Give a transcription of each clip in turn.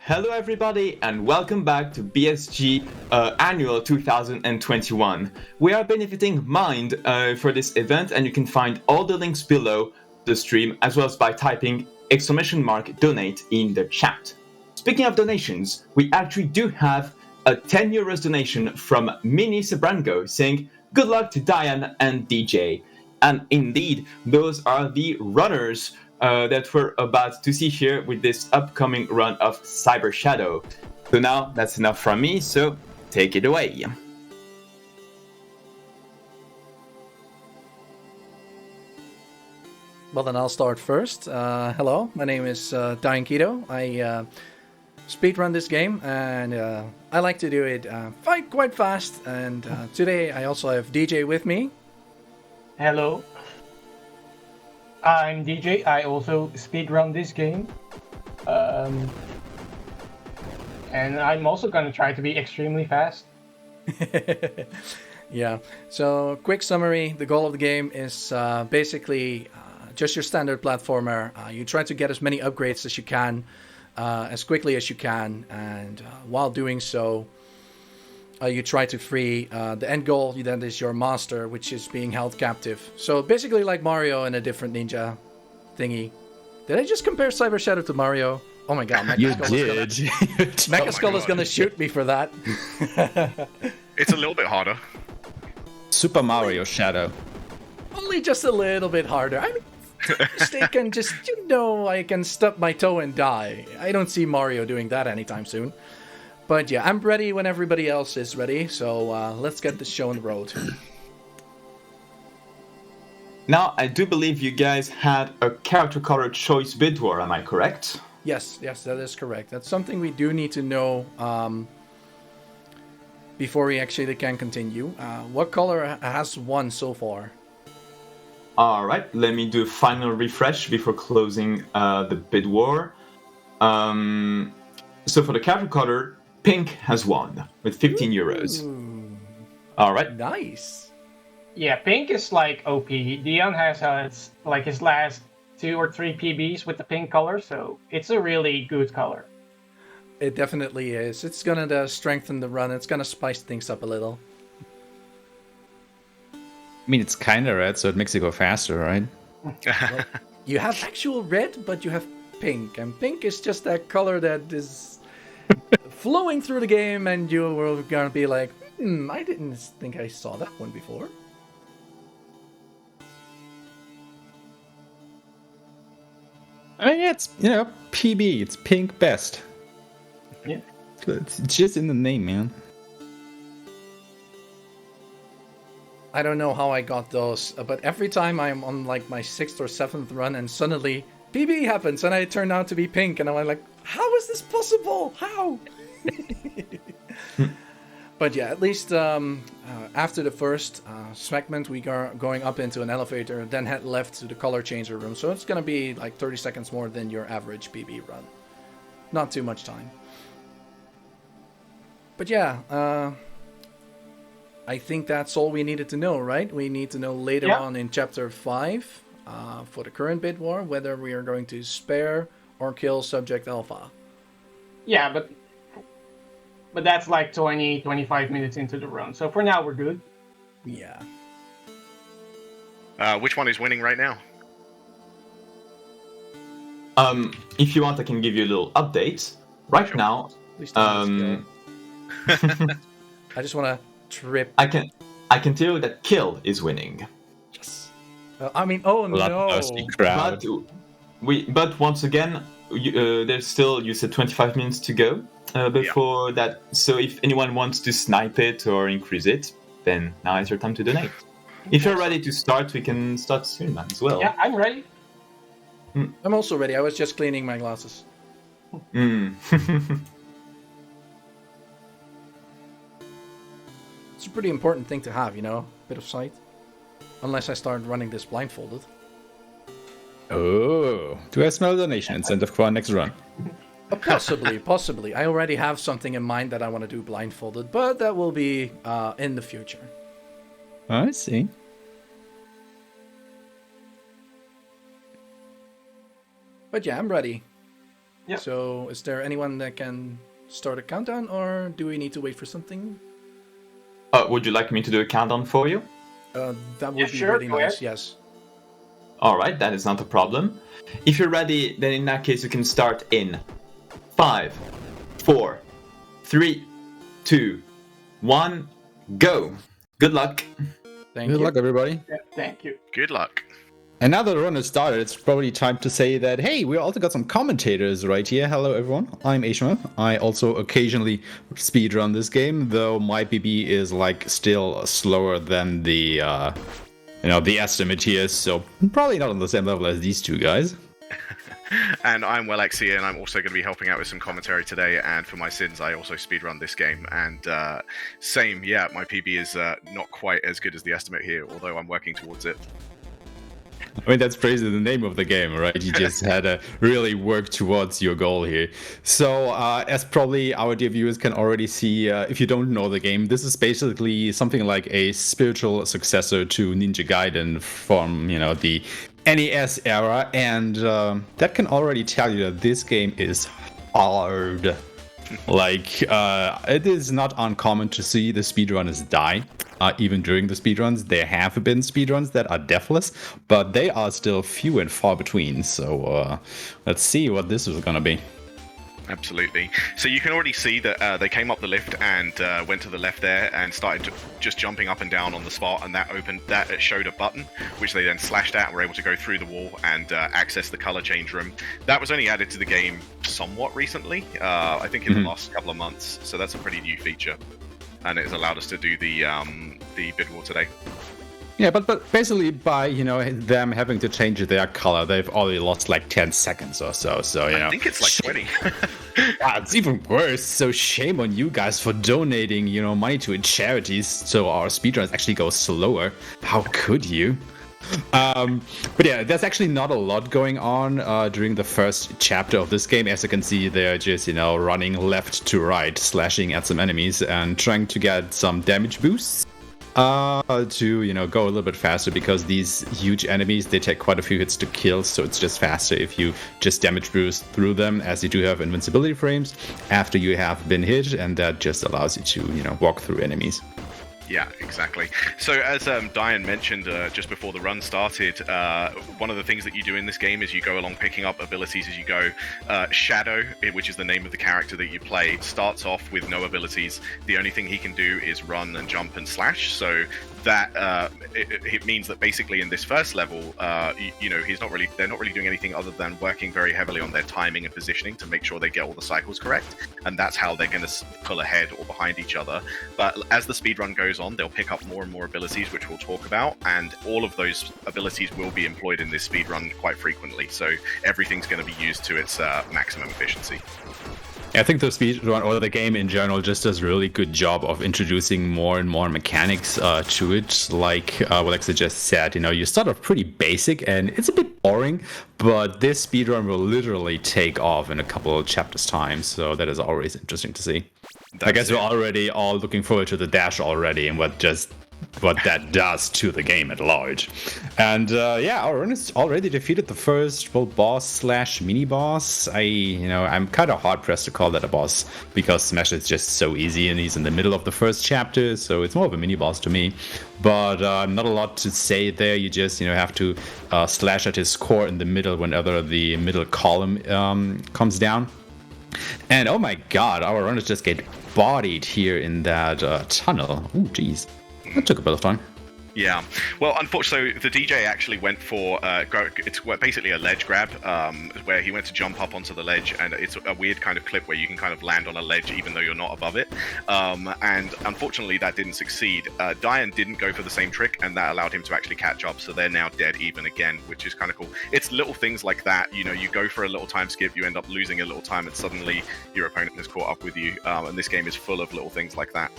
Hello everybody and welcome back to BSG Annual 2021. We are benefiting Mind for this event, and you can find all the links below the stream as well as by typing !donate in the chat. Speaking of donations, we actually do have a €10 donation from Mini Sabrango saying good luck to Diane and DJ. And indeed, those are the runners that we're about to see here with this upcoming run of Cyber Shadow. So now that's enough from me, so take it away. Well, then I'll start first. Hello, my name is Dyanketo. I speedrun this game, and I like to do it quite fast. And today I also have DJ with me. Hello, I'm DJ. I also speedrun this game. And I'm also going to try to be extremely fast. Yeah, so quick summary. The goal of the game is basically just your standard platformer. You try to get as many upgrades as you can, as quickly as you can, and while doing so, you try to free the end goal. That is your master, which is being held captive. So basically like Mario and a different ninja thingy. Did I just compare Cyber Shadow to Mario? Oh my god, Mecha Skull is gonna shoot me for that. It's a little bit harder. Super Mario Shadow. Only just a little bit harder. I mean, mistake and just, I can stub my toe and die. I don't see Mario doing that anytime soon. But yeah, I'm ready when everybody else is ready, so let's get the show on the road. Now, I do believe you guys had a character color choice bid war, am I correct? Yes, that is correct. That's something we do need to know before we actually can continue. What color has won so far? Alright, let me do a final refresh before closing the bid war. So for the character color, Pink has won with €15. Alright. Nice. Yeah, Pink is like OP. Dion has his last 2 or 3 PBs with the pink color, so it's a really good color. It definitely is. It's gonna strengthen the run. It's gonna spice things up a little. I mean, it's kind of red, so it makes it go faster, right? Well, you have actual red, but you have pink. And pink is just that color that is flowing through the game, and you were gonna be like, I didn't think I saw that one before. I mean, it's, PB. It's pink best. Yeah. It's just in the name, man. I don't know how I got those, but every time I'm on like my 6th or 7th run and suddenly PB happens and I turn out to be pink and I'm like, how is this possible? How? But yeah, at least after the first segment, we are going up into an elevator, then head left to the color changer room. So it's going to be like 30 seconds more than your average PB run. Not too much time. But yeah, I think that's all we needed to know, right? We need to know later on in Chapter 5 for the current bid war whether we are going to spare or kill Subject Alpha. Yeah, but that's like 20-25 minutes into the run. So for now, we're good. Yeah. Which one is winning right now? If you want, I can give you a little update. Right now, I just want to trip. I can tell you that Kill is winning. Yes. I mean, oh no. Crowd. But once again, there's still, you said 25 minutes to go before that. So if anyone wants to snipe it or increase it, then now is your time to donate. If you're ready to start, we can start soon as well. Yeah, I'm ready. I'm also ready. I was just cleaning my glasses. It's a pretty important thing to have, bit of sight. Unless I start running this blindfolded. Oh, do I smell a donation incentive for our next run? Possibly. I already have something in mind that I want to do blindfolded, but that will be in the future. I see. But yeah, I'm ready. Yep. So is there anyone that can start a countdown, or do we need to wait for something? Would you like me to do a countdown for you? That would Yeah, be sure, really go nice, ahead. yes. All right, that is not a problem. If you're ready, then in that case you can start in 5, 4, 3, 2, 1, go. Good luck. Thank Good you. luck, everybody. Yeah, thank you. Good luck. And now that the run has started, it's probably time to say that, hey, we also got some commentators right here. Hello, everyone. I'm Ashman. I also occasionally speedrun this game, though my PB is like still slower than the, the estimate here, so probably not on the same level as these two guys. And I'm Wellexia, and I'm also going to be helping out with some commentary today. And for my sins, I also speedrun this game. And same, yeah, my PB is not quite as good as the estimate here, although I'm working towards it. I mean, that's basically the name of the game, right? You just had to really work towards your goal here. So, as probably our dear viewers can already see, if you don't know the game, this is basically something like a spiritual successor to Ninja Gaiden from, the NES era. And that can already tell you that this game is hard. Like, it is not uncommon to see the speedrunners die. Even during the speedruns, there have been speedruns that are deathless, but they are still few and far between. So let's see what this is going to be. Absolutely. So you can already see that they came up the lift and went to the left there and started just jumping up and down on the spot, and that showed a button which they then slashed at and were able to go through the wall and access the color change room. That was only added to the game somewhat recently, I think in the last couple of months. So that's a pretty new feature, and it has allowed us to do the bid war today. Yeah, but basically by, them having to change their color, they've already lost like 10 seconds or so. So, I think it's like 20. It's even worse. So shame on you guys for donating, money to charities so our speedruns actually go slower. How could you? But yeah, there's actually not a lot going on during the first chapter of this game. As you can see, they're just, running left to right, slashing at some enemies and trying to get some damage boosts. To go a little bit faster, because these huge enemies, they take quite a few hits to kill, so it's just faster if you just damage boost through them, as you do have invincibility frames after you have been hit, and that just allows you to walk through enemies. Yeah, exactly. So as Diane mentioned just before the run started, one of the things that you do in this game is you go along picking up abilities as you go. Shadow, which is the name of the character that you play, starts off with no abilities. The only thing he can do is run and jump and slash. So that it means that basically in this first level, they're not really doing anything other than working very heavily on their timing and positioning to make sure they get all the cycles correct, and that's how they're going to pull ahead or behind each other. But as the speedrun goes on, they'll pick up more and more abilities, which we'll talk about, and all of those abilities will be employed in this speedrun quite frequently, so everything's going to be used to its maximum efficiency. I think the speedrun, or the game in general, just does a really good job of introducing more and more mechanics to it. Like Alexa just said, you start off pretty basic and it's a bit boring, but this speedrun will literally take off in a couple of chapters' time, so that is always interesting to see. I guess we're already all looking forward to the dash already and what that does to the game at large. And our run has already defeated the first boss / mini boss. I'm kind of hard pressed to call that a boss, because Smash is just so easy and he's in the middle of the first chapter, so it's more of a mini boss to me. But not a lot to say there. You just have to slash at his core in the middle whenever the middle column comes down. And oh my god, our runners just get bodied here in that tunnel. Oh jeez. That took a bit of time. Yeah, well, unfortunately, the DJ actually went for it's basically a ledge grab, where he went to jump up onto the ledge, and it's a weird kind of clip where you can kind of land on a ledge even though you're not above it. And unfortunately, that didn't succeed. Diane didn't go for the same trick, and that allowed him to actually catch up. So they're now dead even again, which is kind of cool. It's little things like that. You go for a little time skip, you end up losing a little time, and suddenly your opponent has caught up with you. And this game is full of little things like that.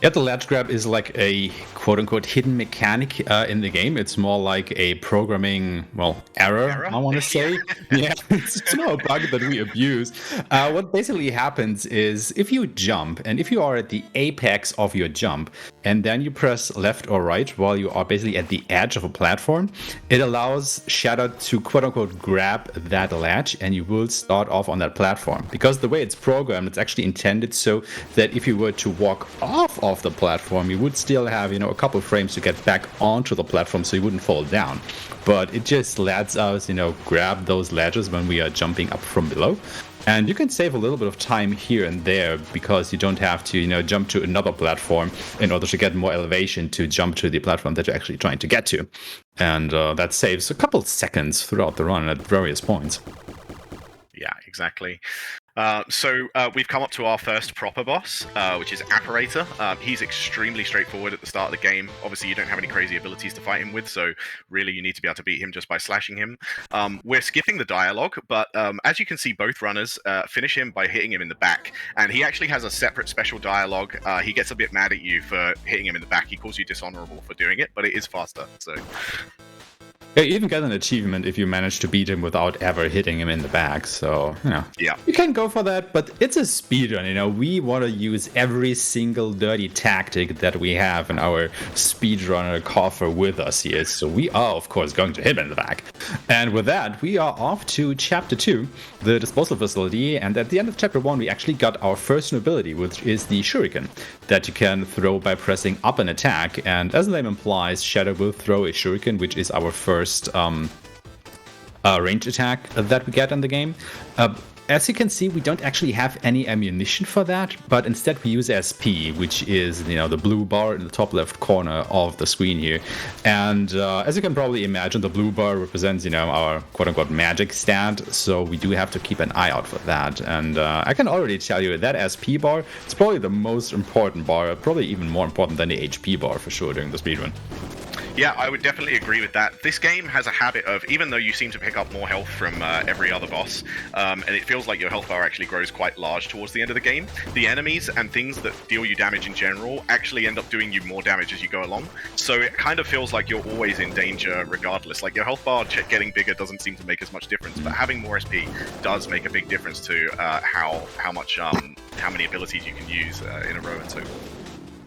Yeah, the ledge grab is like a quote-unquote hidden mechanic in the game. It's more like a programming, error? I want to say. Yeah, it's not a bug that we abuse. What basically happens is if you jump, and if you are at the apex of your jump, and then you press left or right while you are basically at the edge of a platform, it allows Shadow to quote-unquote grab that ledge, and you will start off on that platform. Because the way it's programmed, it's actually intended so that if you were to walk off of the platform, you would still have, a couple frames to get back onto the platform so you wouldn't fall down. But it just lets us, grab those ledges when we are jumping up from below. And you can save a little bit of time here and there because you don't have to, jump to another platform in order to get more elevation to jump to the platform that you're actually trying to get to. And that saves a couple seconds throughout the run at various points. Yeah, exactly. So we've come up to our first proper boss, which is Apparator. He's extremely straightforward at the start of the game. Obviously, you don't have any crazy abilities to fight him with, so really you need to be able to beat him just by slashing him. We're skipping the dialogue, but as you can see, both runners finish him by hitting him in the back, and he actually has a separate special dialogue. He gets a bit mad at you for hitting him in the back. He calls you dishonorable for doing it, but it is faster, so... Yeah, you even get an achievement if you manage to beat him without ever hitting him in the back. So, yeah, you can go for that, but it's a speedrun, We want to use every single dirty tactic that we have in our speedrunner coffer with us here. So we are, of course, going to hit him in the back. And with that, we are off to Chapter 2, the disposal facility. And at the end of Chapter 1, we actually got our first new ability, which is the shuriken, that you can throw by pressing up an attack. And as the name implies, Shadow will throw a shuriken, which is our first range attack that we get in the game. As you can see, we don't actually have any ammunition for that, but instead we use SP, which is, the blue bar in the top left corner of the screen here. And as you can probably imagine, the blue bar represents, our quote-unquote magic stand, so we do have to keep an eye out for that. And I can already tell you that SP bar is probably the most important bar, probably even more important than the HP bar for sure during the speedrun. Yeah, I would definitely agree with that. This game has a habit of, even though you seem to pick up more health from every other boss, and it feels like your health bar actually grows quite large towards the end of the game, the enemies and things that deal you damage in general actually end up doing you more damage as you go along. So it kind of feels like you're always in danger regardless. Like your health bar getting bigger doesn't seem to make as much difference, but having more SP does make a big difference to how many abilities you can use in a row and so forth.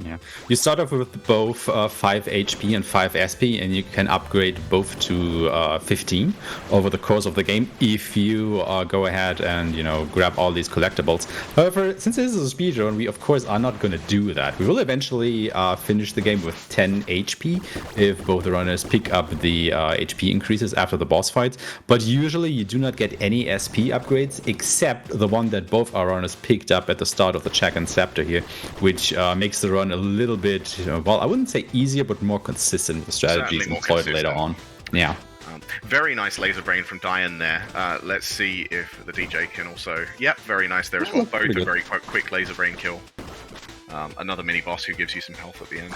Yeah, you start off with both 5 HP and 5 SP, and you can upgrade both to 15 over the course of the game if you go ahead and grab all these collectibles. However, since this is a speedrun, we of course are not going to do that. We will eventually finish the game with 10 HP if both the runners pick up the HP increases after the boss fights. But usually you do not get any SP upgrades except the one that both our runners picked up at the start of the check and scepter here, which makes the run a little bit, I wouldn't say easier, but more consistent with the strategies employed later on. Yeah. Very nice laser brain from Diane there. Let's see if the DJ can also... Yep, very nice there as well. Both a very quick laser brain kill. Another mini boss who gives you some health at the end.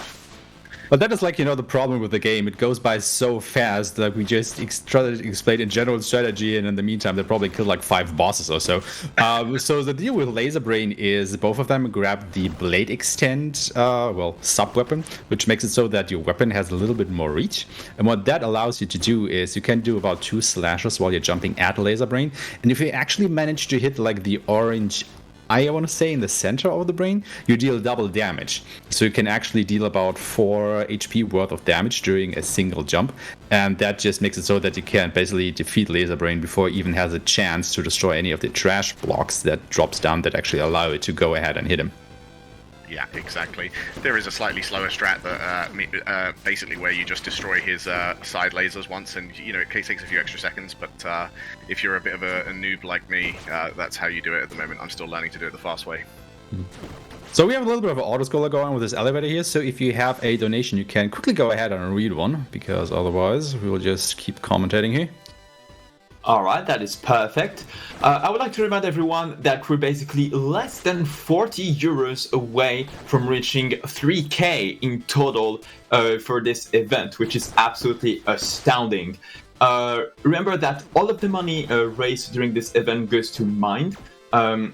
But that is the problem with the game. It goes by so fast that we just try to explain a general strategy, and in the meantime, they probably kill 5 bosses or so. So the deal with Laser Brain is both of them grab the Blade Extend, sub-weapon, which makes it so that your weapon has a little bit more reach. And what that allows you to do is you can do about 2 slashes while you're jumping at Laser Brain. And if you actually manage to hit the orange I want to say in the center of the brain, you deal double damage. So you can actually deal about 4 HP worth of damage during a single jump. And that just makes it so that you can basically defeat Laser Brain before it even has a chance to destroy any of the trash blocks that drops down that actually allow it to go ahead and hit him. Yeah, exactly. There is a slightly slower strat that basically where you just destroy his side lasers once, and it takes a few extra seconds. But if you're a bit of a noob like me, that's how you do it at the moment. I'm still learning to do it the fast way. So we have a little bit of an autoscroller going on with this elevator here. So if you have a donation, you can quickly go ahead and read one, because otherwise we will just keep commentating here. Alright, that is perfect. I would like to remind everyone that we're basically less than 40 euros away from reaching 3k in total for this event, which is absolutely astounding. Remember that all of the money raised during this event goes to Mind,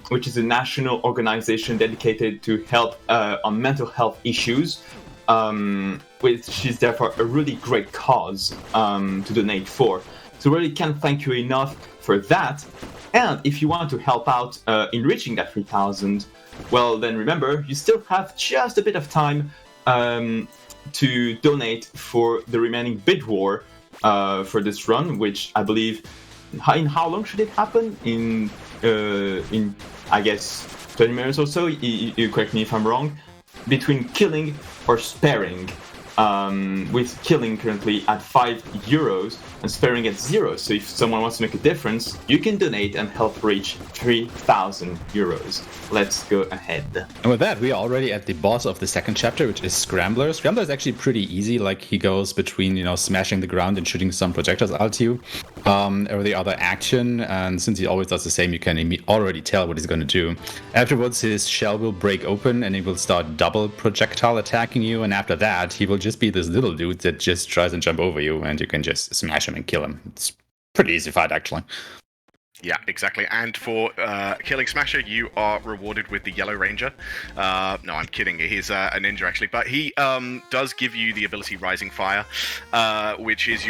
which is a national organization dedicated to help on mental health issues, which is therefore a really great cause to donate for. So really can't thank you enough for that. And if you want to help out in reaching that 3,000, well, then remember, you still have just a bit of time to donate for the remaining bid war for this run, which I believe, in how long should it happen? In I guess 20 minutes or so. You correct me if I'm wrong. Between killing or sparing, with killing currently at €5 and sparing at 0. So if someone wants to make a difference, you can donate and help reach €3,000. Let's go ahead. And with that, we are already at the boss of the second chapter, which is Scrambler. Scrambler is actually pretty easy. Like, he goes between, smashing the ground and shooting some projectiles out to you. Every other action, and since he always does the same, you can already tell what he's going to do. Afterwards, his shell will break open and he will start double projectile attacking you, and after that, he will just be this little dude that just tries and jump over you, and you can just smash him and kill him. It's pretty easy fight, actually. Yeah, exactly. And for killing Smasher, you are rewarded with the Yellow Ranger. No, I'm kidding. He's a ninja, actually. But he does give you the ability Rising Fire, which is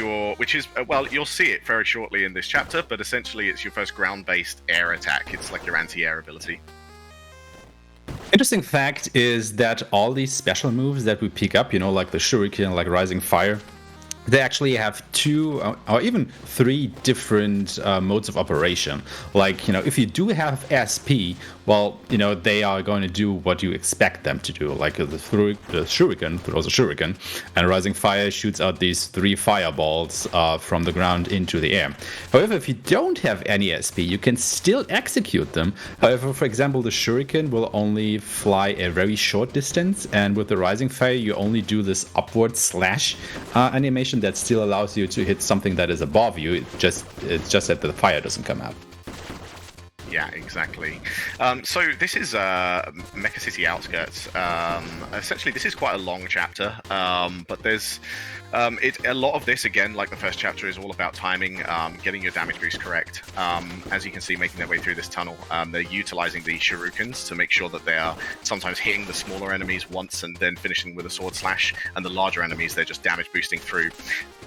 well, you'll see it very shortly in this chapter, but essentially it's your first ground-based air attack. It's like your anti-air ability. Interesting fact is that all these special moves that we pick up, like the Shuriken, like Rising Fire, they actually have 2 or even 3 different modes of operation. Like, if you do have SP, well, they are going to do what you expect them to do. Like the Shuriken throws a Shuriken, and Rising Fire shoots out these 3 fireballs from the ground into the air. However, if you don't have any SP, you can still execute them. However, for example, the Shuriken will only fly a very short distance, and with the Rising Fire, you only do this upward slash animation that still allows you to hit something that is above you. It's just that the fire doesn't come out. Yeah, exactly. So this is Mecha City Outskirts. Essentially, this is quite a long chapter, but there's a lot of this, again, like the first chapter, is all about timing, getting your damage boost correct. As you can see, making their way through this tunnel, they're utilizing the shurikens to make sure that they are sometimes hitting the smaller enemies once and then finishing with a sword slash, and the larger enemies, they're just damage boosting through.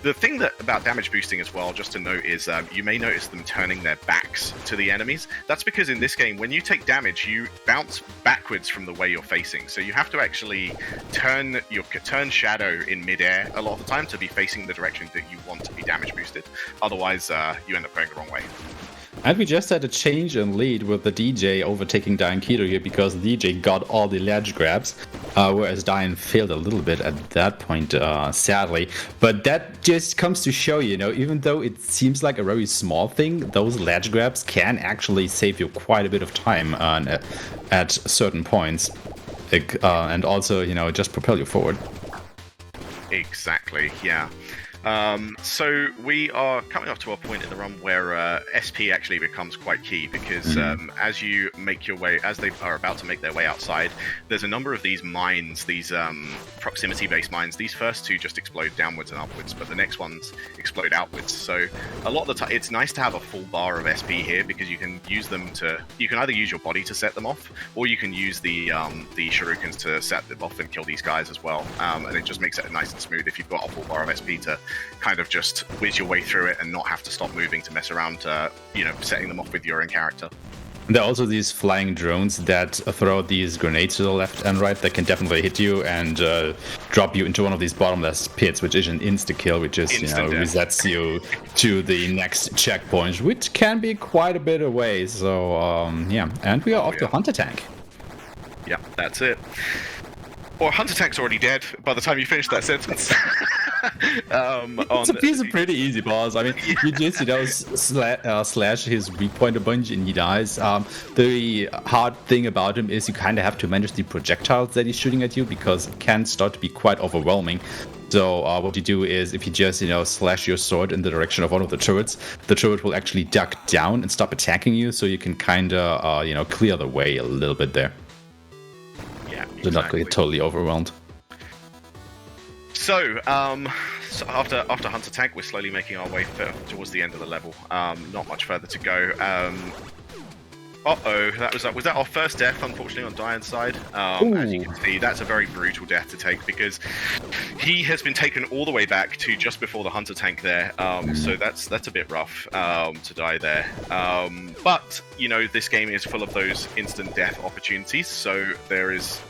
The thing about damage boosting as well, just to note, is you may notice them turning their backs to the enemies. That's because in this game, when you take damage, you bounce backwards from the way you're facing. So you have to actually turn Shadow in midair a lot of the time to be facing the direction that you want to be damage boosted. Otherwise, you end up going the wrong way. And we just had a change in lead with the DJ overtaking Dyanketo here, because the DJ got all the ledge grabs, whereas Dyan failed a little bit at that point, sadly. But that just comes to show you, even though it seems like a very small thing, those ledge grabs can actually save you quite a bit of time at certain points, and also, just propel you forward. Exactly, yeah. So we are coming up to a point in the run where SP actually becomes quite key, because as they are about to make their way outside, there's a number of these mines, these proximity-based mines. These first 2 just explode downwards and upwards, but the next ones explode outwards. So a lot of the time, it's nice to have a full bar of SP here, because you can use them you can either use your body to set them off, or you can use the shurikens to set them off and kill these guys as well. And it just makes it nice and smooth if you've got a full bar of SP to kind of just whiz your way through it and not have to stop moving to mess around, setting them off with your own character. There are also these flying drones that throw these grenades to the left and right that can definitely hit you and drop you into one of these bottomless pits, which is an insta-kill, which just resets you to the next checkpoint, which can be quite a bit away. So, yeah. And we are off to Hunter Tank. Yeah, that's it. Or Hunter Tank's already dead by the time you finish that sentence. It's a pretty easy boss. I mean, you just, slash his weak point a bunch and he dies. The hard thing about him is you kind of have to manage the projectiles that he's shooting at you, because it can start to be quite overwhelming. So what you do is, if you just, slash your sword in the direction of one of the turret will actually duck down and stop attacking you, so you can kind of, clear the way a little bit there. Yeah, exactly. Not get totally overwhelmed. So after Hunter Tank, we're slowly making our way towards the end of the level. Not much further to go. Uh-oh, was that our first death, unfortunately, on Diane's side. As you can see, that's a very brutal death to take because he has been taken all the way back to just before the Hunter tank there. So that's a bit rough to die there. But, you know, this game is full of those instant death opportunities, so there is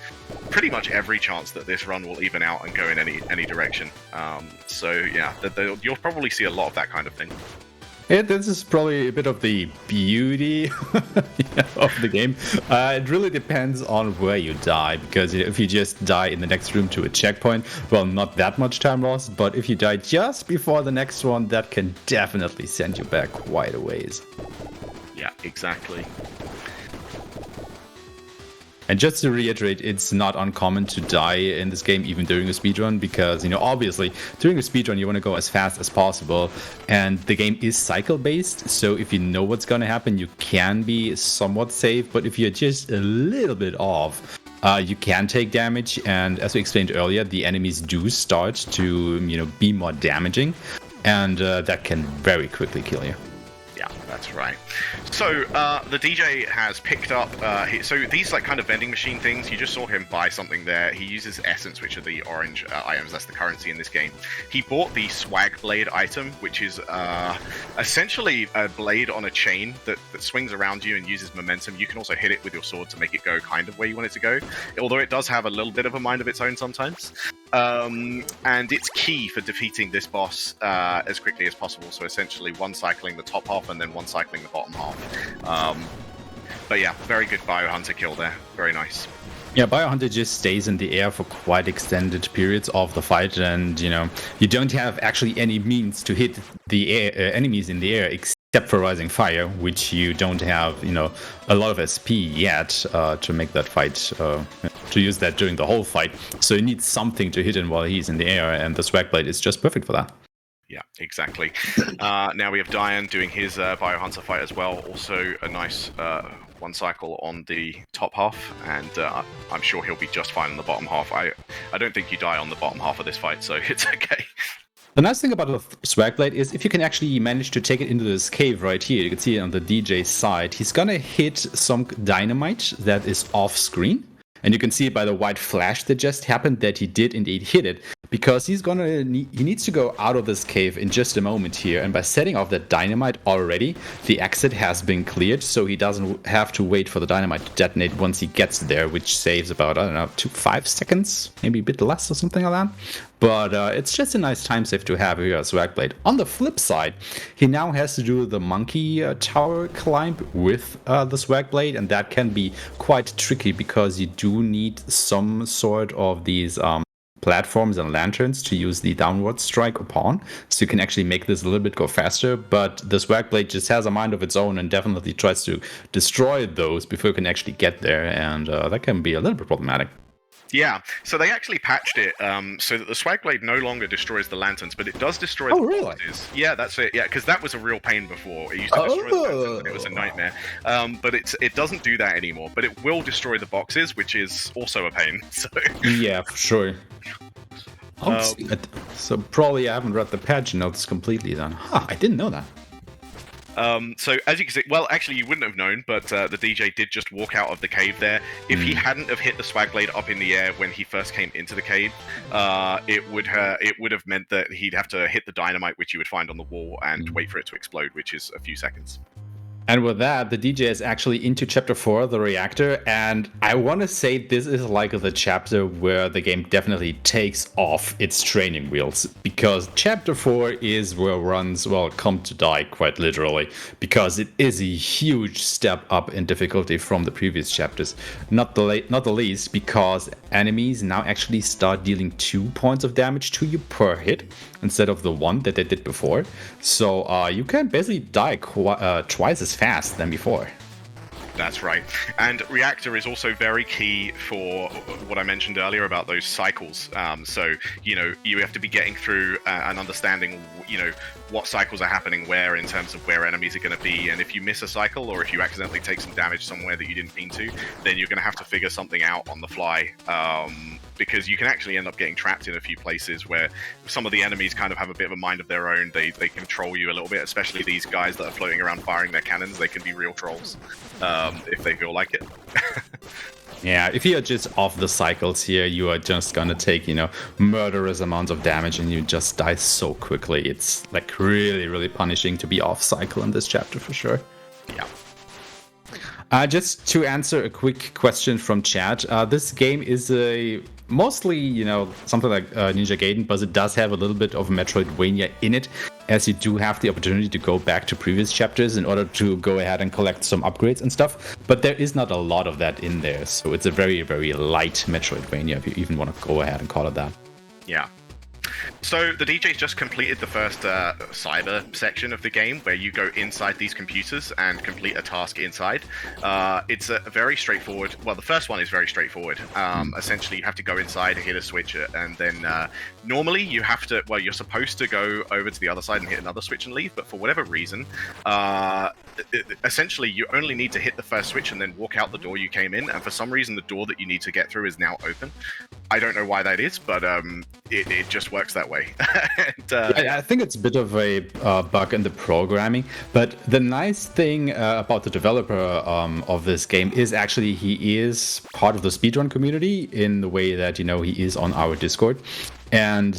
pretty much every chance that this run will even out and go in any direction. So, yeah, you'll probably see a lot of that kind of thing. Yeah, this is probably a bit of the beauty of the game. It really depends on where you die, because if you just die in the next room to a checkpoint, well, not that much time lost, but if you die just before the next one, that can definitely send you back quite a ways. Yeah, exactly. And just to reiterate, it's not uncommon to die in this game, even during a speedrun, because, you know, obviously, during a speedrun, you want to go as fast as possible, and the game is cycle-based, so if you know what's going to happen, you can be somewhat safe, but if you're just a little bit off, you can take damage, and as we explained earlier, the enemies do start to, you know, be more damaging, and that can very quickly kill you. Yeah, that's right. So the DJ has picked up so these like kind of vending machine things. You just saw him buy something there. He uses essence, which are the orange items. That's the currency in this game. He bought the swag blade item, which is essentially a blade on a chain that swings around you and uses momentum. You can also hit it with your sword to make it go kind of where you want it to go, although it does have a little bit of a mind of its own sometimes. And it's key for defeating this boss as quickly as possible. So essentially one cycling the top half and then one cycling the bottom half. But yeah, very good Biohunter kill there. Very nice. Yeah, Biohunter just stays in the air for quite extended periods of the fight, and, you know, you don't have actually any means to hit the enemies in the air except for Rising Fire, which you don't have, you know, a lot of SP yet to make that fight, to use that during the whole fight. So you need something to hit him while he's in the air, and the Swag Blade is just perfect for that. Yeah, exactly. Now we have Diane doing his Biohunter fight as well. Also a nice one cycle on the top half, and I'm sure he'll be just fine on the bottom half. I don't think you die on the bottom half of this fight, so it's okay. The nice thing about the Swag Blade is if you can actually manage to take it into this cave right here, you can see it on the DJ's side, he's gonna hit some dynamite that is off screen. And you can see by the white flash that just happened that he did indeed hit it, because he needs to go out of this cave in just a moment here. And by setting off that dynamite already, the exit has been cleared, so he doesn't have to wait for the dynamite to detonate once he gets there, which saves about, I don't know, 5 seconds, maybe a bit less or something like that. But it's just a nice time save to have here, Swag Blade. On the flip side, he now has to do the monkey tower climb with the Swag Blade, and that can be quite tricky because you do need some sort of these platforms and lanterns to use the downward strike upon, so you can actually make this a little bit go faster. But the Swag Blade just has a mind of its own and definitely tries to destroy those before you can actually get there, and that can be a little bit problematic. Yeah, so they actually patched it so that the Swag Blade no longer destroys the lanterns, but it does destroy the boxes. Yeah, that's it. Yeah, because that was a real pain before. It used to destroy the lanterns, and it was a nightmare. But it doesn't do that anymore. But it will destroy the boxes, which is also a pain. So yeah, for sure. So probably I haven't read the patch notes completely then. I didn't know that. So as you can see, well, actually you wouldn't have known, but the DJ did just walk out of the cave there. If he hadn't have hit the Swag Blade up in the air when he first came into the cave, it would have meant that he'd have to hit the dynamite, which you would find on the wall, and wait for it to explode, which is a few seconds. And with that, the DJ is actually into Chapter 4, the reactor, and I want to say this is like the chapter where the game definitely takes off its training wheels, because Chapter 4 is where runs, well, come to die, quite literally, because it is a huge step up in difficulty from the previous chapters. Not the least because enemies now actually start dealing 2 points of damage to you per hit, instead of the 1 that they did before. So you can basically die twice as fast than before. That's right. And Reactor is also very key for what I mentioned earlier about those cycles. So, you know, you have to be getting through and understanding, you know, what cycles are happening where in terms of where enemies are going to be. And if you miss a cycle, or if you accidentally take some damage somewhere that you didn't mean to, then you're going to have to figure something out on the fly. because you can actually end up getting trapped in a few places where some of the enemies kind of have a bit of a mind of their own. They control you a little bit, especially these guys that are floating around firing their cannons. They can be real trolls if they feel like it. Yeah, if you're just off the cycles here, you are just gonna take, murderous amounts of damage and you just die so quickly. It's like really, really punishing to be off cycle in this chapter for sure. Yeah. Just to answer a quick question from chat, this game is mostly, something like Ninja Gaiden, but it does have a little bit of Metroidvania in it, as you do have the opportunity to go back to previous chapters in order to go ahead and collect some upgrades and stuff. But there is not a lot of that in there, so it's a very, very light Metroidvania, if you even want to go ahead and call it that. Yeah. So the DJ's just completed the first cyber section of the game, where you go inside these computers and complete a task inside. It's a very straightforward. Well, the first one is very straightforward. Essentially, you have to go inside, hit a switch, and then normally you have to. Well, you're supposed to go over to the other side and hit another switch and leave. But for whatever reason, essentially you only need to hit the first switch and then walk out the door you came in. And for some reason, the door that you need to get through is now open. I don't know why that is, but it just works that way. And, I think it's a bit of a bug in the programming, but the nice thing about the developer of this game is actually he is part of the speedrun community in the way that, he is on our Discord. And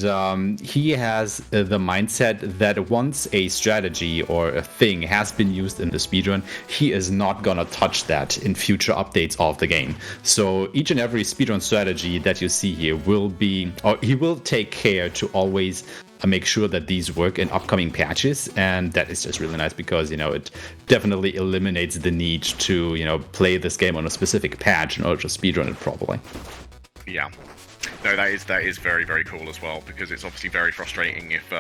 he has the mindset that once a strategy or a thing has been used in the speedrun, he is not going to touch that in future updates of the game. So each and every speedrun strategy that you see here he will take care to always make sure that these work in upcoming patches. And that is just really nice because, it definitely eliminates the need to, play this game on a specific patch in order to speedrun it properly. Yeah. No, that is very, very cool as well, because it's obviously very frustrating if,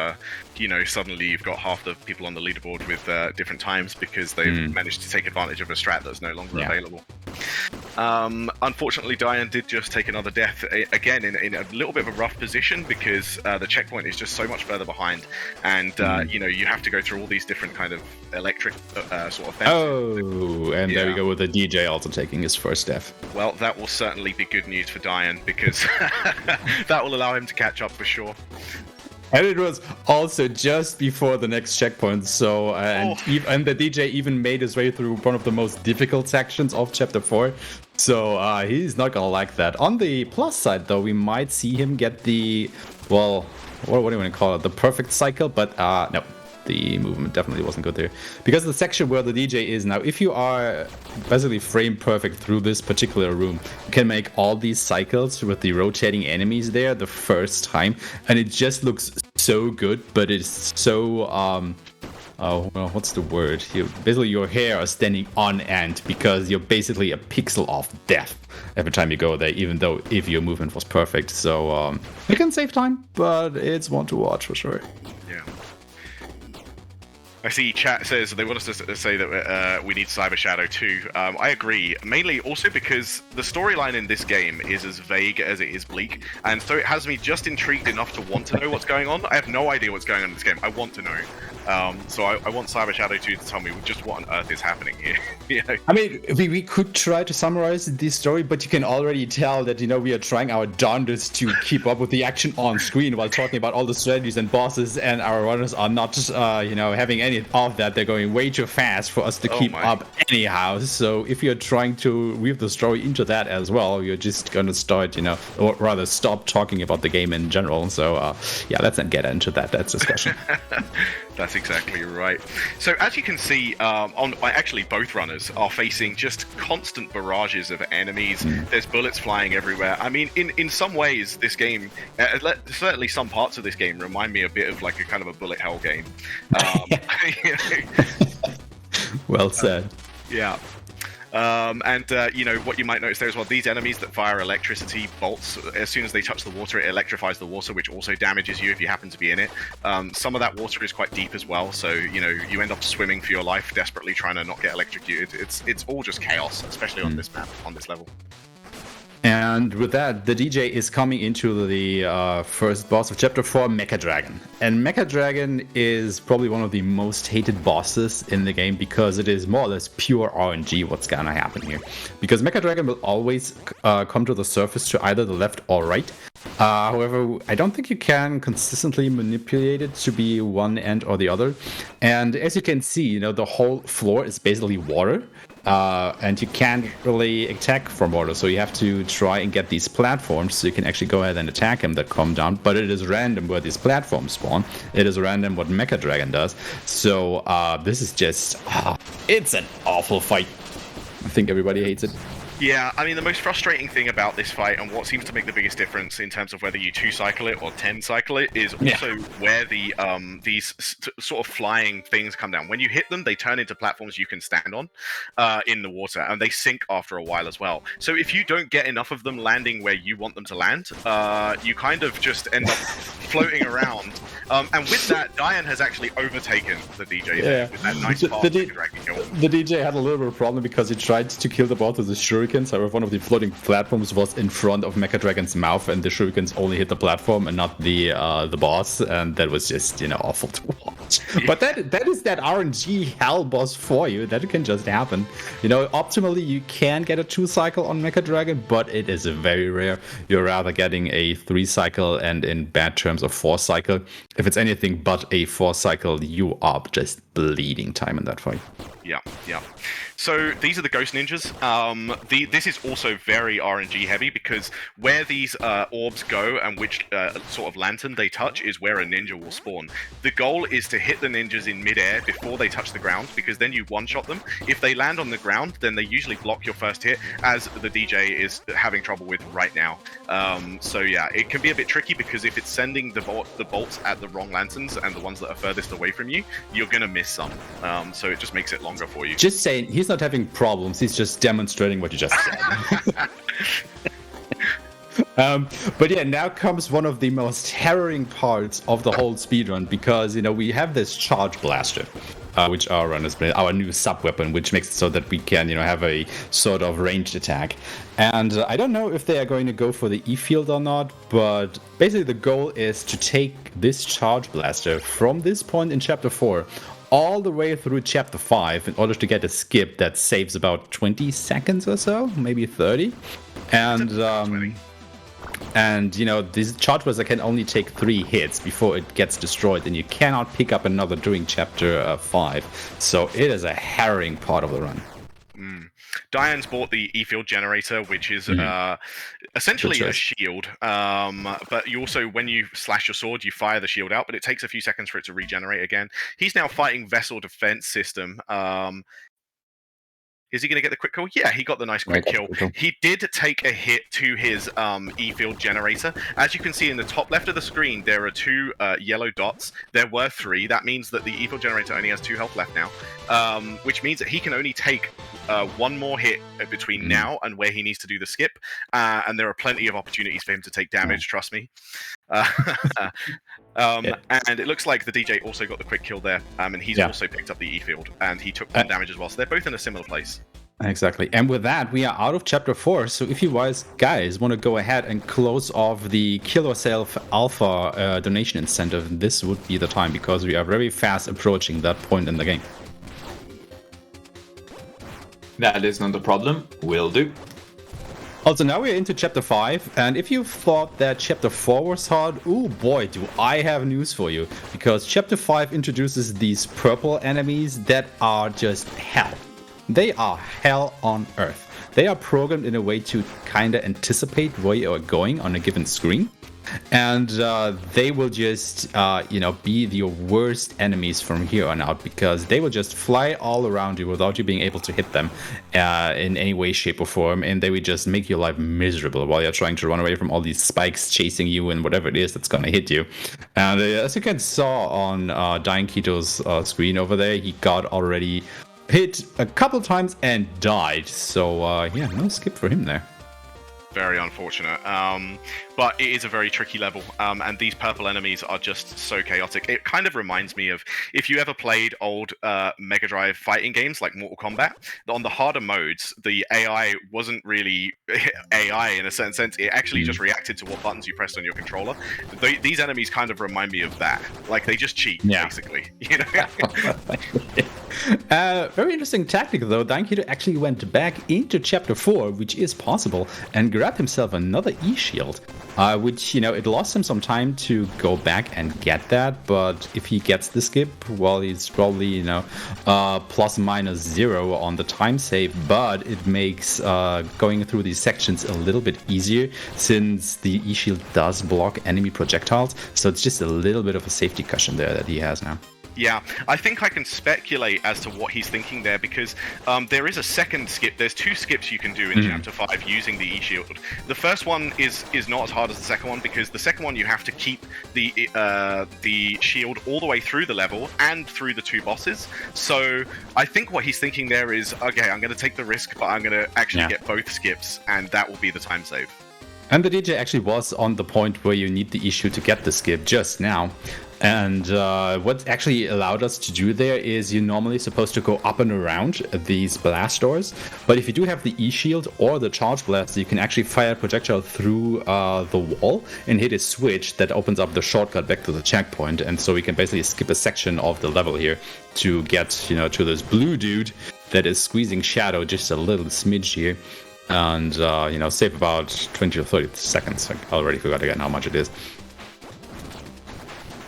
suddenly you've got half the people on the leaderboard with different times because they've managed to take advantage of a strat that's no longer available. Unfortunately, Diane did just take another death, again, in a little bit of a rough position because the checkpoint is just so much further behind, and, you have to go through all these different kind of electric sort of fences. Oh, and there we go with the DJ also taking his first death. Well, that will certainly be good news for Diane, because that will allow him to catch up for sure. And it was also just before the next checkpoint, so and the DJ even made his way through one of the most difficult sections of Chapter 4, so he's not gonna like that. On the plus side, though, we might see him get the, what do you want to call it, the perfect cycle, but no. The movement definitely wasn't good there. Because the section where the DJ is now, if you are basically frame perfect through this particular room, you can make all these cycles with the rotating enemies there the first time. And it just looks so good, but it's so, what's the word? Basically your hair is standing on end because you're basically a pixel off death every time you go there, even though if your movement was perfect. So you can save time, but it's one to watch for sure. Yeah. I see chat says they want us to say that we need Cyber Shadow 2. I agree, mainly also because the storyline in this game is as vague as it is bleak, and so it has me just intrigued enough to want to know what's going on. I have no idea what's going on in this game. I want to know. So I want Cyber Shadow 2 to tell me just what on earth is happening here. I mean, we could try to summarize this story, but you can already tell that, we are trying our darndest to keep up with the action on screen while talking about all the strategies and bosses, and our runners are not, having any of that. They're going way too fast for us to keep up anyhow. So if you're trying to weave the story into that as well, you're just going to start, or rather stop talking about the game in general. So, let's not get into that discussion. That's exactly right. So as you can see, actually both runners are facing just constant barrages of enemies. There's bullets flying everywhere. I mean, in some ways, this game, certainly some parts of this game remind me a bit of like a kind of a bullet hell game. Well said. Yeah. What you might notice there as well, these enemies that fire electricity bolts, as soon as they touch the water, it electrifies the water, which also damages you if you happen to be in it. Some of that water is quite deep as well, so, you end up swimming for your life, desperately trying to not get electrocuted. It's all just chaos, especially on this map, on this level. And with that, the DJ is coming into the first boss of Chapter 4, Mecha Dragon. And Mecha Dragon is probably one of the most hated bosses in the game because it is more or less pure RNG what's gonna happen here. Because Mecha Dragon will always come to the surface to either the left or right. However, I don't think you can consistently manipulate it to be one end or the other. And as you can see, the whole floor is basically water. And you can't really attack from water, so you have to try and get these platforms so you can actually go ahead and attack him that come down. But it is random where these platforms spawn. It is random what Mecha Dragon does. So this is just... it's an awful fight. I think everybody hates it. Yeah, I mean, the most frustrating thing about this fight, and what seems to make the biggest difference in terms of whether you 2-cycle it or 10-cycle it, is also where the these sort of flying things come down. When you hit them, they turn into platforms you can stand on in the water, and they sink after a while as well. So if you don't get enough of them landing where you want them to land, you kind of just end up floating around. And with that, Diane has actually overtaken the DJ there with that nice fast dragon kill. The DJ had a little bit of a problem because he tried to kill the boss with the shurikens. However, one of the floating platforms was in front of Mecha Dragon's mouth, and the shurikens only hit the platform and not the boss, and that was just awful to watch. But that is that RNG hell boss for you. That can just happen. Optimally you can get a 2-cycle on Mecha Dragon, but it is very rare. You're rather getting a 3-cycle, and in bad terms a 4-cycle. If it's anything but a 4-cycle, you are just bleeding time in that fight. Yeah. So these are the Ghost Ninjas. This is also very RNG heavy because where these orbs go and which sort of lantern they touch is where a ninja will spawn. The goal is to hit the ninjas in midair before they touch the ground, because then you one-shot them. If they land on the ground, then they usually block your first hit, as the DJ is having trouble with right now. So yeah, it can be a bit tricky because if it's sending the bolts at the wrong lanterns and the ones that are furthest away from you, you're gonna miss some. So it just makes it longer for you. Just saying, he's not having problems, he's just demonstrating what you just said. But yeah, now comes one of the most harrowing parts of the whole speedrun, because we have this charge blaster, which our runners play, our new sub-weapon, which makes it so that we can have a sort of ranged attack. And I don't know if they are going to go for the E-field or not, but basically the goal is to take this charge blaster from this point in chapter 4 all the way through chapter 5 in order to get a skip that saves about 20 seconds or so, maybe 30. And this charge blaster can only take 3 hits before it gets destroyed, and you cannot pick up another during chapter 5. So it is a harrowing part of the run. Diane's bought the E-field generator, which is essentially a shield. But you also, when you slash your sword, you fire the shield out, but it takes a few seconds for it to regenerate again. He's now fighting Vessel Defense System. Is he going to get the quick kill? Yeah, he got the nice quick kill. He did take a hit to his E-field generator. As you can see in the top left of the screen, there are 2 yellow dots. There were 3. That means that the E-field generator only has 2 health left now, which means that he can only take 1 more hit between now and where he needs to do the skip. And there are plenty of opportunities for him to take damage, trust me. And it looks like the DJ also got the quick kill there, and he's also picked up the E-field, and he took 1 damage as well. So they're both in a similar place. Exactly. And with that, we are out of chapter 4. So if you guys want to go ahead and close off the Kill Yourself Alpha donation incentive, this would be the time, because we are very fast approaching that point in the game. That is not a problem. Will do. Also, now we're into chapter 5, and if you thought that chapter 4 was hard, oh boy, do I have news for you. Because chapter 5 introduces these purple enemies that are just hell. They are hell on earth. They are programmed in a way to kind of anticipate where you are going on a given screen. And they will just, be the worst enemies from here on out, because they will just fly all around you without you being able to hit them in any way, shape, or form. And they will just make your life miserable while you're trying to run away from all these spikes chasing you and whatever it is that's going to hit you. And as you can saw on Dyanketo's screen over there, he got already hit a couple times and died. So, no skip for him there. Very unfortunate. But it is a very tricky level, and these purple enemies are just so chaotic. It kind of reminds me of if you ever played old Mega Drive fighting games like Mortal Kombat. On the harder modes, the AI wasn't really AI in a certain sense. It actually just reacted to what buttons you pressed on your controller. These enemies kind of remind me of that. Like they just cheat, basically. You know. Very interesting tactic though. Dyanketo actually went back into Chapter 4, which is possible, and grabbed himself another E-shield. Which, it lost him some time to go back and get that, but if he gets the skip, well, he's probably, plus minus 0 on the time save, but it makes going through these sections a little bit easier since the E-shield does block enemy projectiles, so it's just a little bit of a safety cushion there that he has now. Yeah, I think I can speculate as to what he's thinking there because there is a second skip. There's 2 skips you can do in Chapter 5 using the E-shield. The first one is not as hard as the second one because the second one you have to keep the shield all the way through the level and through the 2 bosses. So I think what he's thinking there is, okay, I'm going to take the risk, but I'm going to actually get both skips, and that will be the time save. And the DJ actually was on the point where you need the issue to get the skip just now. And what actually allowed us to do there is you're normally supposed to go up and around these blast doors. But if you do have the E-shield or the charge blaster, you can actually fire a projectile through the wall and hit a switch that opens up the shortcut back to the checkpoint. And so we can basically skip a section of the level here to get, to this blue dude that is squeezing Shadow just a little smidge here. And, save about 20 or 30 seconds. I already forgot again how much it is.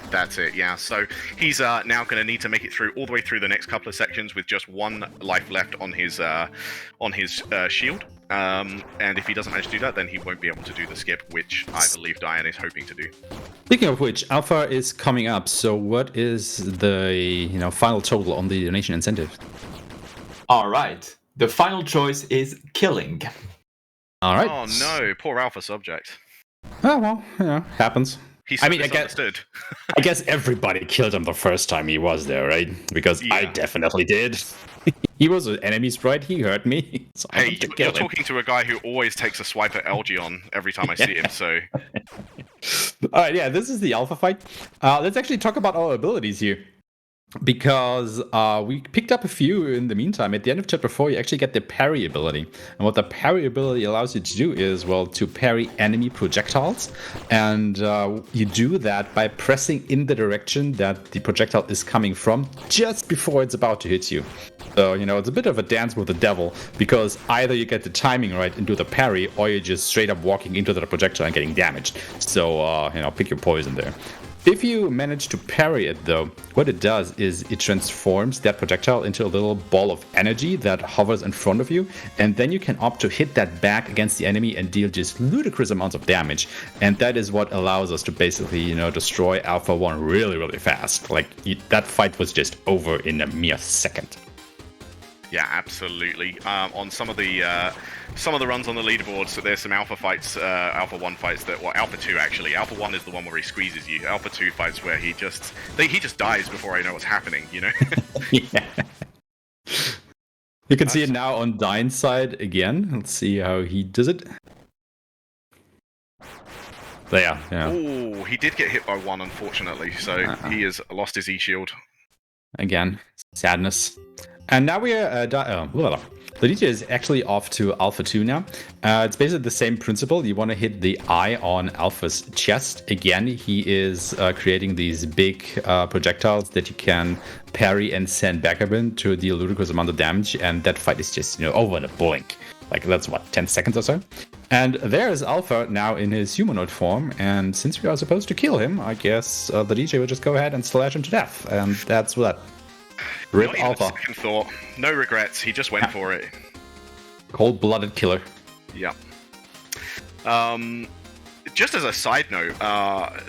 That's it, yeah. So he's now going to need to make it through all the way through the next couple of sections with just 1 life left on his shield. And if he doesn't manage to do that, then he won't be able to do the skip, which I believe Diane is hoping to do. Speaking of which, Alpha is coming up. So what is the final total on the donation incentive? All right. The final choice is killing. All right. Oh no, poor Alpha subject. Oh well, happens. He's so misunderstood. I guess everybody killed him the first time he was there, right? Because I definitely did. He was an enemy sprite, he hurt me. So hey, you're talking to a guy who always takes a swipe at Algion every time I see him, so... Alright, yeah, this is the alpha fight. Let's actually talk about our abilities here. Because we picked up a few in the meantime. At the end of Chapter 4, you actually get the parry ability. And what the parry ability allows you to do is, well, to parry enemy projectiles. And you do that by pressing in the direction that the projectile is coming from just before it's about to hit you. So, it's a bit of a dance with the devil, because either you get the timing right and do the parry, or you're just straight up walking into the projectile and getting damaged. So, pick your poison there. If you manage to parry it, though, what it does is it transforms that projectile into a little ball of energy that hovers in front of you, and then you can opt to hit that back against the enemy and deal just ludicrous amounts of damage. And that is what allows us to basically, destroy Alpha 1 really, really fast. Like, that fight was just over in a mere second. Yeah, absolutely. On some of the runs on the leaderboards, there's some Alpha fights, Alpha 1 fights Alpha 2 actually. Alpha 1 is the one where he squeezes you. Alpha 2 fights where he just dies before I know what's happening, Yeah. You can see it now on Dine's side again. Let's see how he does it. There, yeah. Oh, he did get hit by 1, unfortunately, so he has lost his E-shield. Again, sadness. And now we are... the DJ is actually off to Alpha 2 now. It's basically the same principle. You want to hit the eye on Alpha's chest. Again, he is creating these big projectiles that you can parry and send back up in to deal a ludicrous amount of damage. And that fight is just, over in a blink. Like, that's what, 10 seconds or so? And there is Alpha now in his humanoid form. And since we are supposed to kill him, I guess the DJ will just go ahead and slash him to death. And that's that. Rip Not even Alpha. a second thought. No regrets. He just went for it. Cold-blooded killer. Yeah. Just as a side note,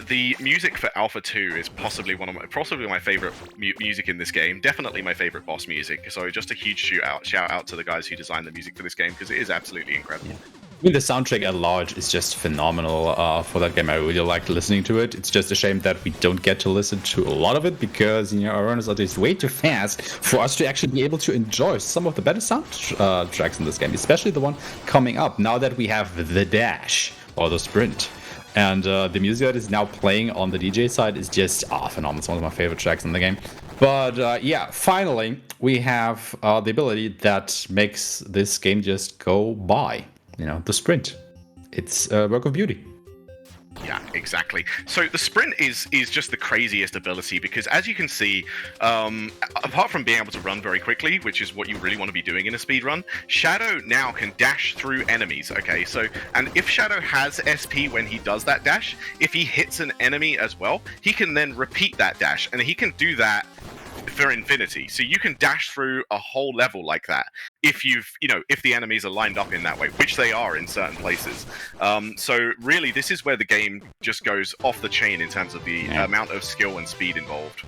the music for Alpha 2 is possibly my favorite music in this game. Definitely my favorite boss music. So just a huge shout out to the guys who designed the music for this game, because it is absolutely incredible. I mean, the soundtrack at large is just phenomenal for that game. I really liked listening to it. It's just a shame that we don't get to listen to a lot of it, because our runners are just way too fast for us to actually be able to enjoy some of the better soundtracks in this game, especially the one coming up now that we have the dash or the sprint. And the music that is now playing on the DJ side is just phenomenal. It's one of my favorite tracks in the game. But yeah, finally, we have the ability that makes this game just go by. You know, the sprint. It's a work of beauty. Yeah, exactly. So the sprint is just the craziest ability because, as you can see, apart from being able to run very quickly, which is what you really want to be doing in a speedrun, Shadow now can dash through enemies. Okay, so and if Shadow has SP when he does that dash, if he hits an enemy as well, he can then repeat that dash, and he can do that for infinity. So you can dash through a whole level like that if if the enemies are lined up in that way, which they are in certain places. So really, this is where the game just goes off the chain in terms of the amount of skill and speed involved.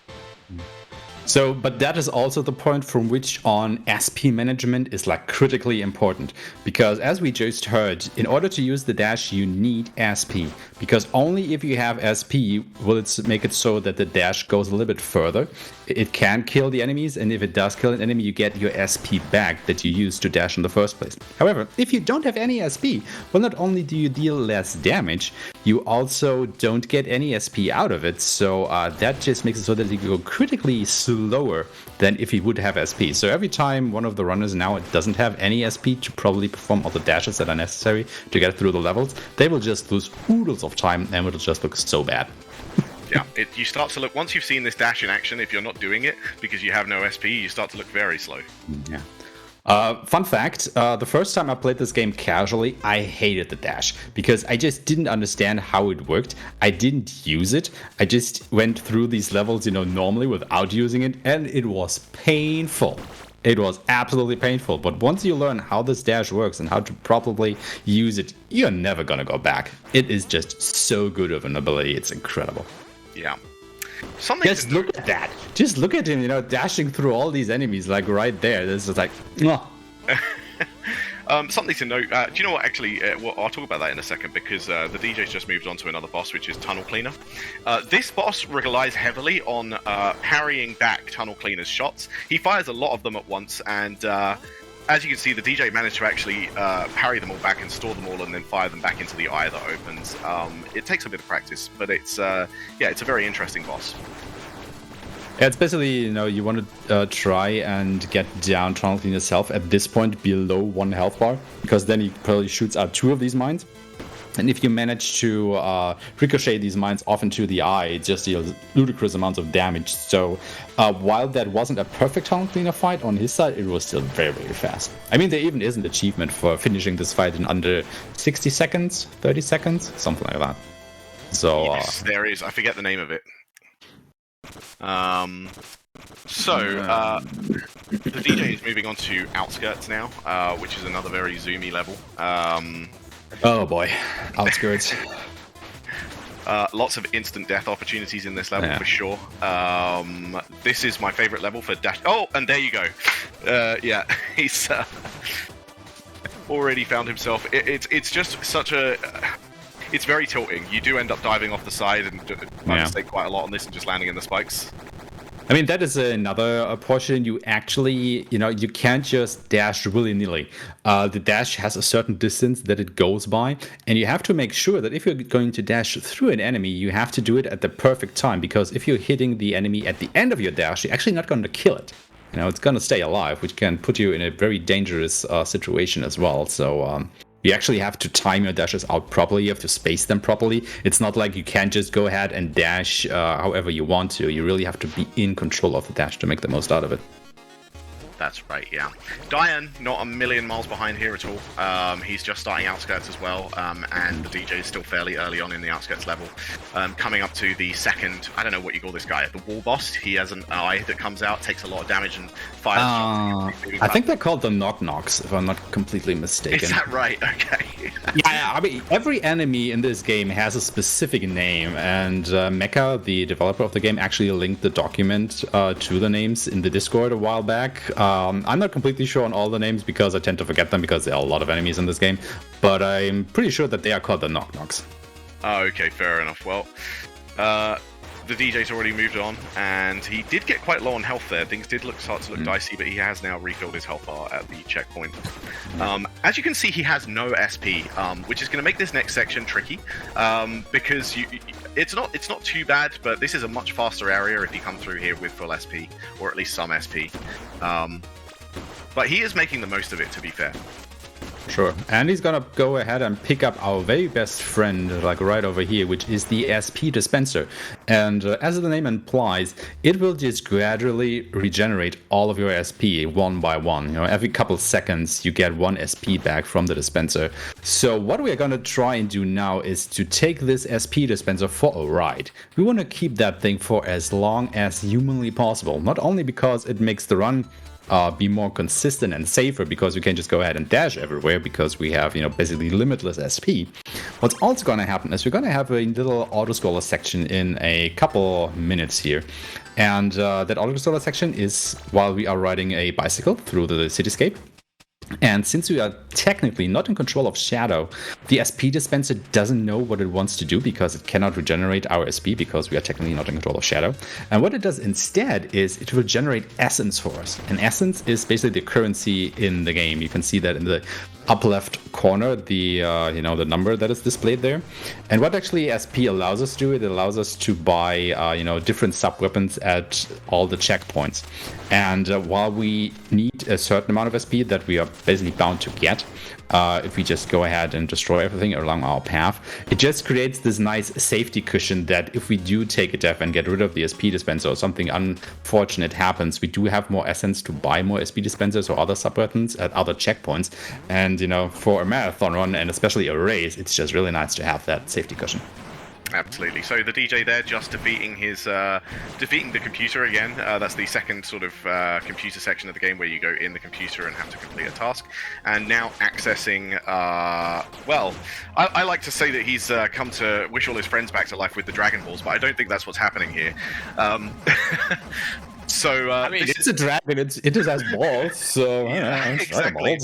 So, but that is also the point from which on SP management is like critically important, because as we just heard, in order to use the dash you need SP, because only if you have SP will it make it so that the dash goes a little bit further. It can kill the enemies, and if it does kill an enemy, you get your SP back that you used to dash in the first place. However, if you don't have any SP, well, not only do you deal less damage, you also don't get any SP out of it, so that just makes it so that you go critically slower than if you would have SP. So every time one of the runners now doesn't have any SP to probably perform all the dashes that are necessary to get through the levels, they will just lose oodles of time and it'll just look so bad. Yeah, you start to look, once you've seen this dash in action, if you're not doing it because you have no SP, you start to look very slow. Yeah. Fun fact, the first time I played this game casually, I hated the dash because I just didn't understand how it worked. I didn't use it. I just went through these levels, normally without using it, and it was painful. It was absolutely painful. But once you learn how this dash works and how to properly use it, you're never gonna go back. It is just so good of an ability. It's incredible. Yeah. Just look at that. Just look at him, dashing through all these enemies, like right there. This is like, something to note. Do you know what? Actually, I'll talk about that in a second because the DJ's just moved on to another boss, which is Tunnel Cleaner. This boss relies heavily on parrying back Tunnel Cleaner's shots. He fires a lot of them at once, and as you can see, the DJ managed to actually parry them all back and store them all and then fire them back into the eye that opens. It takes a bit of practice, but it's a very interesting boss. Yeah, it's basically, you want to try and get down Tunnel Cleaner's health at this point below 1 health bar, because then he probably shoots out 2 of these mines. And if you manage to ricochet these mines off into the eye, it just deals ludicrous amounts of damage. So while that wasn't a perfect Tunnel Cleaner fight on his side, it was still very, very fast. I mean, there even is an achievement for finishing this fight in under 60 seconds, 30 seconds, something like that. So yes, there is. I forget the name of it. The DJ is moving on to Outskirts now, which is another very zoomy level. Oh boy, Outskirts. Lots of instant death opportunities in this level for sure. This is my favorite level for dash. Oh, and there you go. Yeah, he's already found himself. It's just such a. It's very tilting. You do end up diving off the side and mistake quite a lot on this and just landing in the spikes. I mean, that is another portion. You actually, you can't just dash willy-nilly. The dash has a certain distance that it goes by, and you have to make sure that if you're going to dash through an enemy, you have to do it at the perfect time, because if you're hitting the enemy at the end of your dash, you're actually not going to kill it. It's going to stay alive, which can put you in a very dangerous situation as well. So you actually have to time your dashes out properly. You have to space them properly. It's not like you can just go ahead and dash however you want to. You really have to be in control of the dash to make the most out of it. That's right, yeah. Dyan, not a million miles behind here at all. He's just starting Outskirts as well, and the DJ is still fairly early on in the Outskirts level. Coming up to the second, I don't know what you call this guy, the wall boss. He has an eye that comes out, takes a lot of damage, and fires shots. I think they're called the Knock Knocks, if I'm not completely mistaken. Is that right? Okay. Yeah, I mean, every enemy in this game has a specific name, and Mecha, the developer of the game, actually linked the document to the names in the Discord a while back. I'm not completely sure on all the names because I tend to forget them because there are a lot of enemies in this game, but I'm pretty sure that they are called the Knock Knocks. Oh, okay, fair enough. Well, the DJ's already moved on, and he did get quite low on health there. Things did start to look dicey, but he has now refilled his health bar at the checkpoint. As you can see, he has no SP, which is going to make this next section tricky, because it's not too bad, but this is a much faster area if you come through here with full SP, or at least some SP. But he is making the most of it, to be fair. Sure. And he's gonna go ahead and pick up our very best friend, like right over here, which is the SP dispenser. And as the name implies, it will just gradually regenerate all of your SP one by one. You know, every couple seconds you get 1 SP back from the dispenser. So what we are gonna try and do now is to take this SP dispenser for a ride. We want to keep that thing for as long as humanly possible. Not only because it makes the run be more consistent and safer, because we can just go ahead and dash everywhere because we have, basically limitless SP. What's also going to happen is we're going to have a little autoscroller section in a couple minutes here. And that autoscroller section is while we are riding a bicycle through the cityscape. And since we are technically not in control of Shadow, the SP dispenser doesn't know what it wants to do because it cannot regenerate our SP because we are technically not in control of Shadow. And what it does instead is it will generate essence for us. And essence is basically the currency in the game. You can see that in the upper left corner, the the number that is displayed there. And what actually SP allows us to do, it allows us to buy different sub weapons at all the checkpoints. And while we need a certain amount of SP that we are basically bound to get, if we just go ahead and destroy everything along our path, it just creates this nice safety cushion that if we do take a death and get rid of the SP dispenser or something unfortunate happens, we do have more essence to buy more SP dispensers or other sub weapons at other checkpoints. And for a marathon run and especially a race, it's just really nice to have that safety cushion. Absolutely. So the DJ there just defeating the computer again. That's the second sort of computer section of the game where you go in the computer and have to complete a task. And now accessing, I like to say that he's come to wish all his friends back to life with the Dragon Balls, but I don't think that's what's happening here. So it's a dragon. It just has balls. So exactly.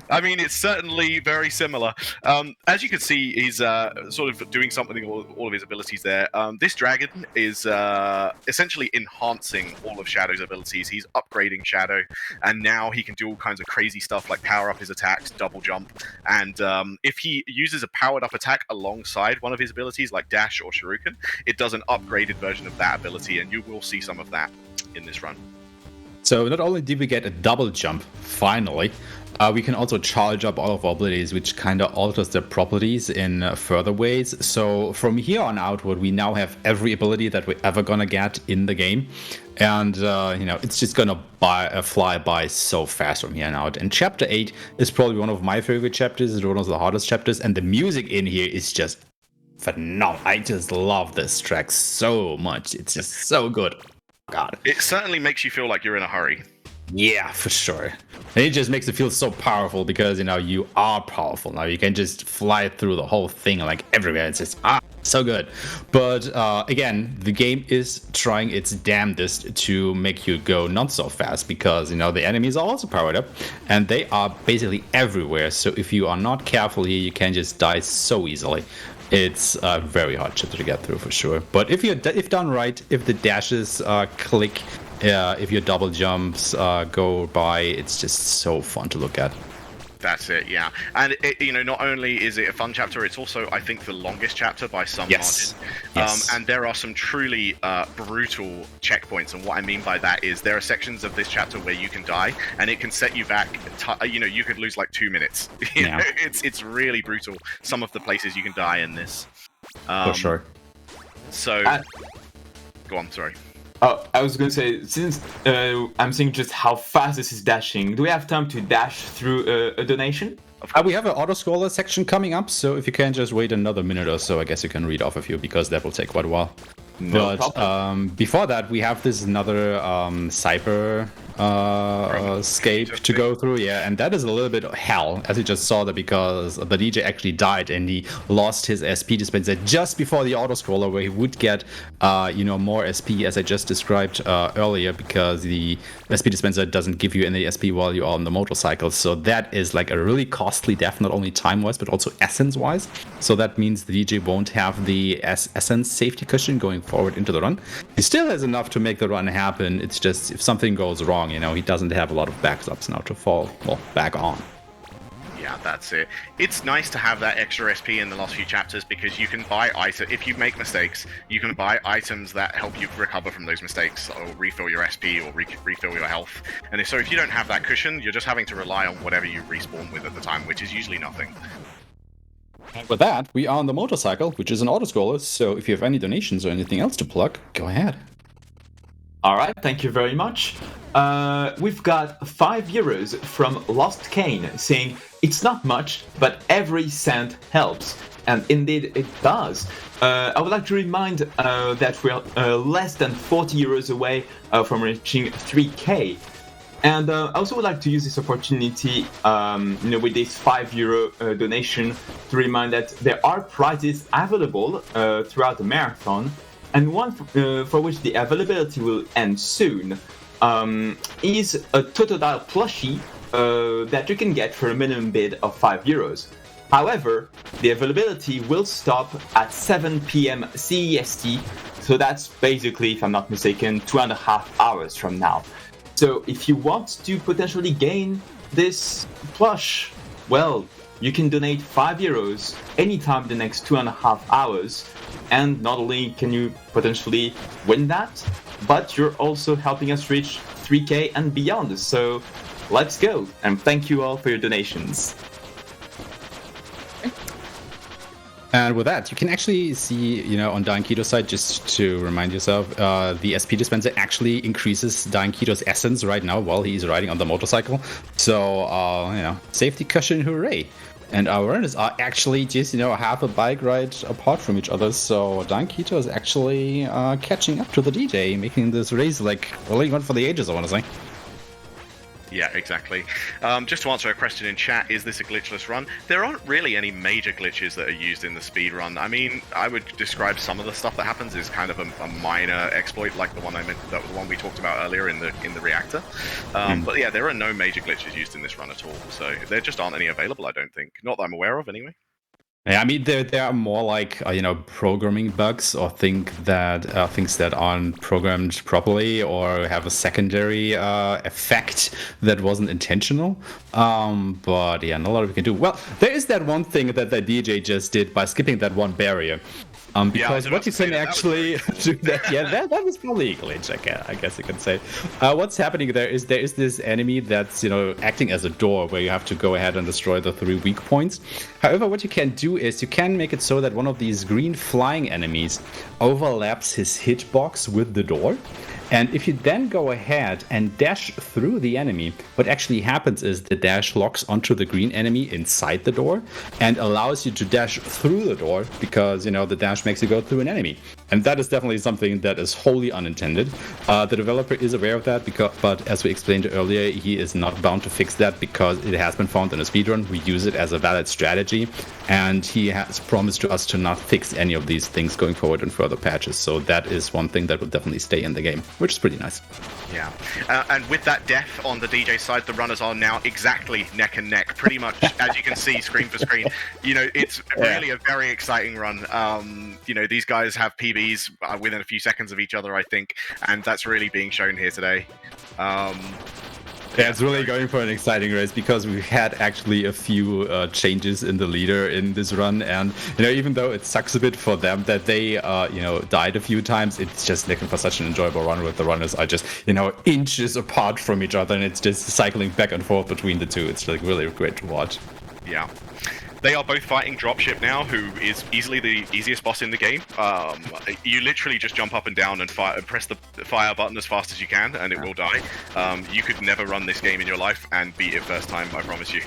I mean, it's certainly very similar. As you can see, he's sort of doing something with all of his abilities there. This dragon is essentially enhancing all of Shadow's abilities. He's upgrading Shadow, and now he can do all kinds of crazy stuff like power up his attacks, double jump, and if he uses a powered up attack alongside one of his abilities like dash or shuriken, it does an upgraded version of that ability, and you will see some of that in this run. So not only did we get a double jump, finally, we can also charge up all of our abilities, which kind of alters their properties in further ways. So from here on outward, we now have every ability that we're ever gonna get in the game. And, it's just gonna fly by so fast from here on out. And Chapter 8 is probably one of my favorite chapters. It's one of the hardest chapters. And the music in here is just phenomenal. I just love this track so much. It's just so good. God. It certainly makes you feel like you're in a hurry. Yeah, for sure. And it just makes it feel so powerful because, you are powerful now. You can just fly through the whole thing like everywhere. It's just, so good. But again, the game is trying its damnedest to make you go not so fast because, the enemies are also powered up and they are basically everywhere. So if you are not careful here, you can just die so easily. It's a very hard chapter to get through for sure. But if done right, if the dashes click, if your double jumps go by, it's just so fun to look at. That's it, yeah. And not only is it a fun chapter, it's also, I think, the longest chapter by some margin. Yes. And there are some truly brutal checkpoints, and what I mean by that is there are sections of this chapter where you can die, and it can set you back. You could lose like 2 minutes. Yeah. It's really brutal. Some of the places you can die in this. For sure. So, go on. Sorry. Oh, I was going to say, since I'm seeing just how fast this is dashing, do we have time to dash through a donation? We have an auto-scroller section coming up, so if you can just wait another minute or so, I guess you can read off a few, because that will take quite a while. No but before that, we have this another cyber scape to go through, and that is a little bit hell, as you just saw that, because the DJ actually died and he lost his SP dispenser just before the auto-scroller, where he would get more SP, as I just described earlier, because the SP dispenser doesn't give you any SP while you're on the motorcycle. So that is like a really costly death, not only time-wise but also essence-wise. So that means the DJ won't have the essence safety cushion going forward into the run. He still has enough to make the run happen. It's just if something goes wrong, he doesn't have a lot of backups now to fall back on. Yeah, that's it. It's nice to have that extra SP in the last few chapters because you can buy items. If you make mistakes, you can buy items that help you recover from those mistakes or refill your SP or refill your health. And so if you don't have that cushion, you're just having to rely on whatever you respawn with at the time, which is usually nothing. And with that, we are on the motorcycle, which is an autoscroller. So if you have any donations or anything else to plug, go ahead. All right, thank you very much. We've got €5 from Lost Kane saying, it's not much, but every cent helps. And indeed it does. I would like to remind that we're less than €40 away from reaching 3K. And I also would like to use this opportunity, with this €5 donation to remind that there are prizes available throughout the marathon. And one for which the availability will end soon is a Totodile plushie that you can get for a minimum bid of €5. However, the availability will stop at 7 p.m. CEST, so that's basically, if I'm not mistaken, 2.5 hours from now. So if you want to potentially gain this plush, well, you can donate €5 anytime in the next 2.5 hours. And not only can you potentially win that, but you're also helping us reach 3K and beyond. So let's go. And thank you all for your donations. And with that, you can actually see, on Dyanketo's side, just to remind yourself, the SP dispenser actually increases Dyanketo's essence right now while he's riding on the motorcycle. So, safety cushion, hooray. And our runners are actually just, half a bike ride apart from each other. So Dyanketo is actually catching up to the DJ, making this race really one for the ages, I want to say. Yeah, exactly. Just to answer a question in chat, is this a glitchless run? There aren't really any major glitches that are used in the speedrun. I mean, I would describe some of the stuff that happens as kind of a minor exploit, like the one the one we talked about earlier in the reactor. But yeah, there are no major glitches used in this run at all. So there just aren't any available, I don't think. Not that I'm aware of, anyway. Yeah, I mean, there are more like, programming bugs or things that aren't programmed properly or have a secondary effect that wasn't intentional. But yeah, not a lot we can do. Well, there is that one thing that the DJ just did by skipping that one barrier. Because what you can actually do that, that was probably a glitch, I guess you can say. What's happening there is this enemy that's, acting as a door where you have to go ahead and destroy the 3 weak points. However, what you can do is you can make it so that one of these green flying enemies overlaps his hitbox with the door. And if you then go ahead and dash through the enemy, what actually happens is the dash locks onto the green enemy inside the door and allows you to dash through the door because, the dash makes you go through an enemy. And that is definitely something that is wholly unintended. The developer is aware of that, but as we explained earlier, he is not bound to fix that because it has been found in a speedrun. We use it as a valid strategy, and he has promised to us to not fix any of these things going forward in further patches. So that is one thing that will definitely stay in the game, which is pretty nice. Yeah, and with that death on the DJ side, the runners are now exactly neck and neck, pretty much, as you can see, screen for screen. It's really a very exciting run. These guys have PBs within a few seconds of each other, I think, and that's really being shown here today. Yeah, it's really going for an exciting race because we've had actually a few changes in the leader in this run, and even though it sucks a bit for them that they died a few times, it's just looking for such an enjoyable run where the runners are just inches apart from each other, and it's just cycling back and forth between the two. It's really great to watch. Yeah. They are both fighting Dropship now, who is easily the easiest boss in the game. You literally just jump up and down and press the fire button as fast as you can, and it will die. You could never run this game in your life and beat it first time, I promise you.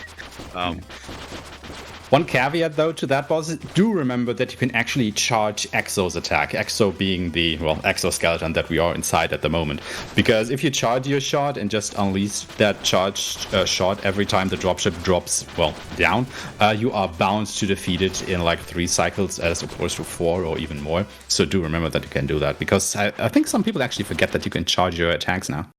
One caveat, though, to that boss, do remember that you can actually charge Exo's attack. Exo being the, exoskeleton that we are inside at the moment. Because if you charge your shot and just unleash that charged shot every time the dropship drops, down, you are bound to defeat it in 3 cycles as opposed to 4 or even more. So do remember that you can do that. Because I think some people actually forget that you can charge your attacks now.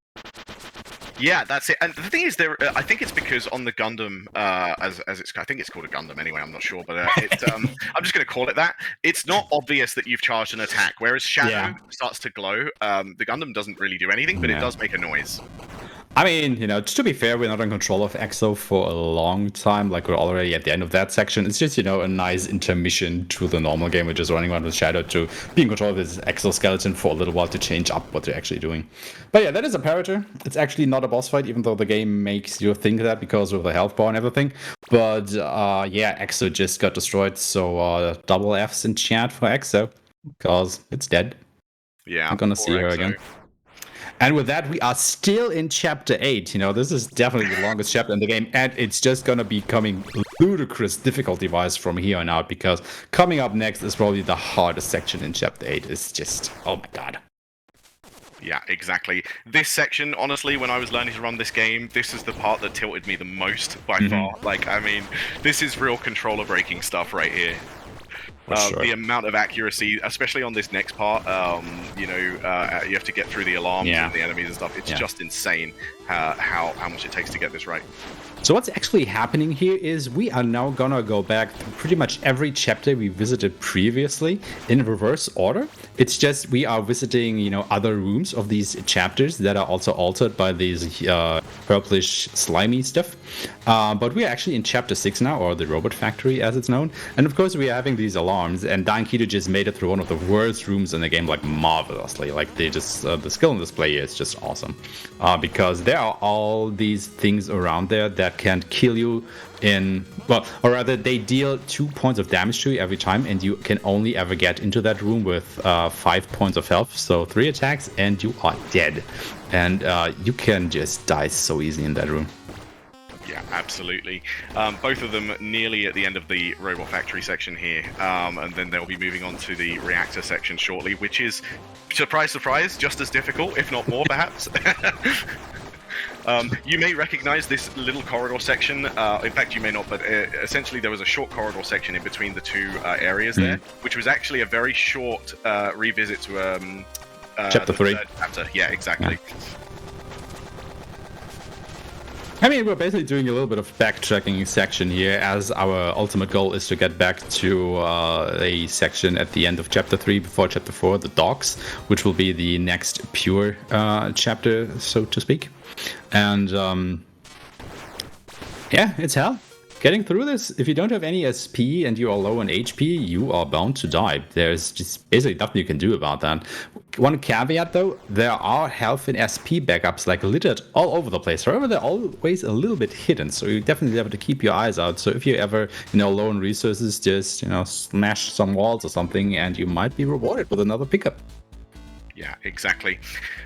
Yeah, that's it. And the thing is, I think it's because on the Gundam, I think it's called a Gundam anyway. I'm not sure, but I'm just going to call it that. It's not obvious that you've charged an attack, whereas Shadow starts to glow. The Gundam doesn't really do anything, but it does make a noise. I mean, to be fair, we're not in control of EXO for a long time. Like, we're already at the end of that section. It's just, a nice intermission to the normal game, which is running around with Shadow to be in control of his exoskeleton for a little while to change up what they're actually doing. But yeah, that is a Parator. It's actually not a boss fight, even though the game makes you think that because of the health bar and everything. But EXO just got destroyed, so double Fs in chat for EXO, because it's dead. Yeah, I'm gonna see her again. And with that, we are still in Chapter 8. This is definitely the longest chapter in the game, and it's just going to be becoming ludicrous difficulty-wise from here on out, because coming up next is probably the hardest section in Chapter 8. It's just, oh my god. Yeah, exactly. This section, honestly, when I was learning to run this game, this is the part that tilted me the most by far. Like, I mean, this is real controller breaking stuff right here. Sure. The amount of accuracy, especially on this next part, you have to get through the alarms and the enemies and stuff. It's just insane how much it takes to get this right. So what's actually happening here is we are now gonna go back to pretty much every chapter we visited previously in reverse order. It's just we are visiting, other rooms of these chapters that are also altered by these purplish slimy stuff. But we are actually in chapter 6 now, or the robot factory as it's known. And of course we are having these alarms, and Dyanketo just made it through one of the worst rooms in the game, like marvelously. Like they just, the skill in this play is just awesome. Because there are all these things around there that can kill you or rather they deal 2 points of damage to you every time, and you can only ever get into that room with 5 points of health, so 3 attacks and you are dead. And you can just die so easy in that room. Yeah, absolutely. Both of them nearly at the end of the robot factory section here, and then they'll be moving on to the reactor section shortly, which is, surprise, surprise, just as difficult, if not more, perhaps. You may recognize this little corridor section. In fact, you may not, but essentially there was a short corridor section in between the two areas there, which was actually a very short revisit to Chapter 3. Chapter. Yeah, exactly. Yeah. I mean, we're basically doing a little bit of backtracking section here, as our ultimate goal is to get back to a section at the end of Chapter 3 before Chapter 4, the docks, which will be the next pure chapter, so to speak. And it's hell. Getting through this, if you don't have any SP and you are low on HP, you are bound to die. There's just basically nothing you can do about that. One caveat though, there are health and SP backups like littered all over the place. However, they're always a little bit hidden, so you definitely have to keep your eyes out. So if you're ever, low on resources, just, smash some walls or something and you might be rewarded with another pickup. Yeah, exactly.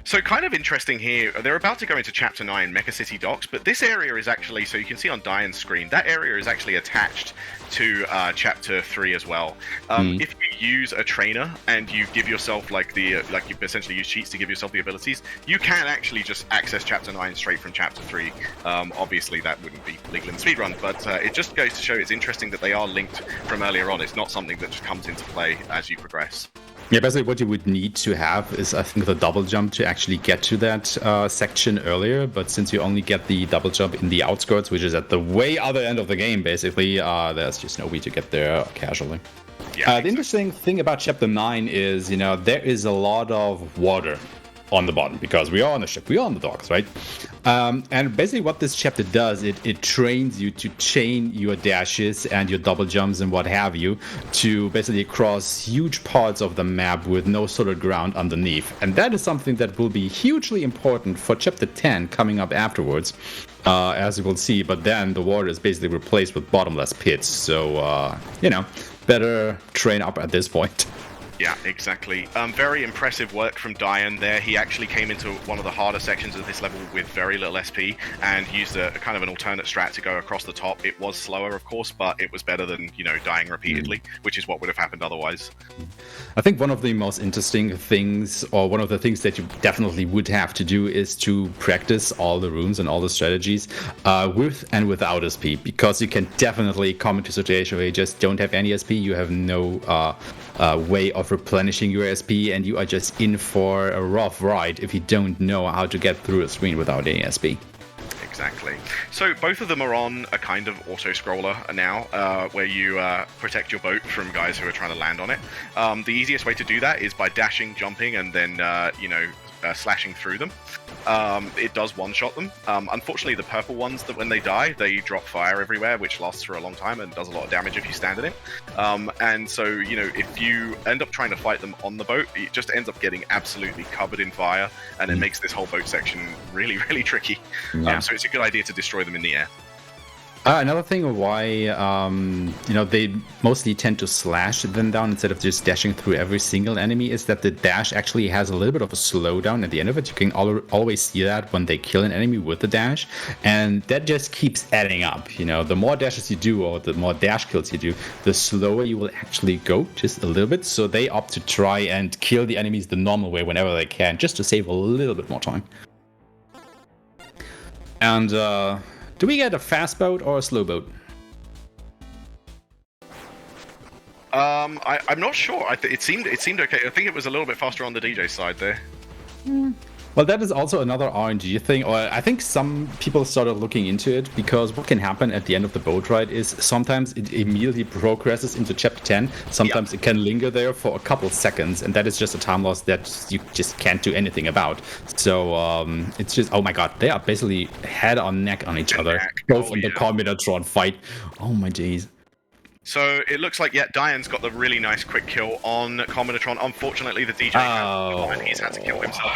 So kind of interesting here, they're about to go into Chapter 9, Mecha City Docks, but this area is actually, so you can see on Diane's screen, that area is actually attached to Chapter 3 as well. If you use a trainer and you give yourself you essentially use cheats to give yourself the abilities, you can actually just access Chapter 9 straight from Chapter 3. Obviously that wouldn't be legal in Speedrun, but it just goes to show it's interesting that they are linked from earlier on. It's not something that just comes into play as you progress. Yeah, basically what you would need to have is, I think, the double jump to actually get to that section earlier. But since you only get the double jump in the outskirts, which is at the way other end of the game, basically, there's just no way to get there casually. Yeah, the interesting thing about Chapter 9 is, there is a lot of water on the bottom, because we are on the ship, we are on the docks, right? And basically what this chapter does, it trains you to chain your dashes and your double jumps and what have you to basically cross huge parts of the map with no solid ground underneath. And that is something that will be hugely important for Chapter 10 coming up afterwards, as you will see. But then the water is basically replaced with bottomless pits. So, better train up at this point. Yeah, exactly. Very impressive work from Diane there. He actually came into one of the harder sections of this level with very little SP and used a kind of an alternate strat to go across the top. It was slower, of course, but it was better than, dying repeatedly, which is what would have happened otherwise. I think one of the most interesting things, or one of the things that you definitely would have to do, is to practice all the rooms and all the strategies with and without SP, because you can definitely come into a situation where you just don't have any SP, you have no way of replenishing your SP, and you are just in for a rough ride if you don't know how to get through a screen without any SP. Exactly. So both of them are on a kind of auto-scroller now, where you protect your boat from guys who are trying to land on it. The easiest way to do that is by dashing, jumping, and then, slashing through them. It does one-shot them. Unfortunately, the purple ones, that when they die, they drop fire everywhere, which lasts for a long time and does a lot of damage if you stand in it. And so, if you end up trying to fight them on the boat, it just ends up getting absolutely covered in fire, and it makes this whole boat section really, really tricky. Yeah. So it's a good idea to destroy them in the air. Another thing why they mostly tend to slash them down instead of just dashing through every single enemy is that the dash actually has a little bit of a slowdown at the end of it. You can always see that when they kill an enemy with the dash, and that just keeps adding up. The more dashes you do or the more dash kills you do, the slower you will actually go, just a little bit. So they opt to try and kill the enemies the normal way whenever they can, just to save a little bit more time. And do we get a fast boat or a slow boat? I'm not sure. It seemed okay. I think it was a little bit faster on the DJ side there. Well, that is also another RNG thing, or I think some people started looking into it, because what can happen at the end of the boat ride is sometimes it immediately progresses into chapter 10, sometimes it can linger there for a couple seconds, and that is just a time loss that you just can't do anything about. So it's just, oh my god, they are basically head on neck on each other, both in the Combinatron fight. Oh my jeez. So it looks like, Diane's got the really nice quick kill on Combinatron. Unfortunately, the DJ he's had to kill himself.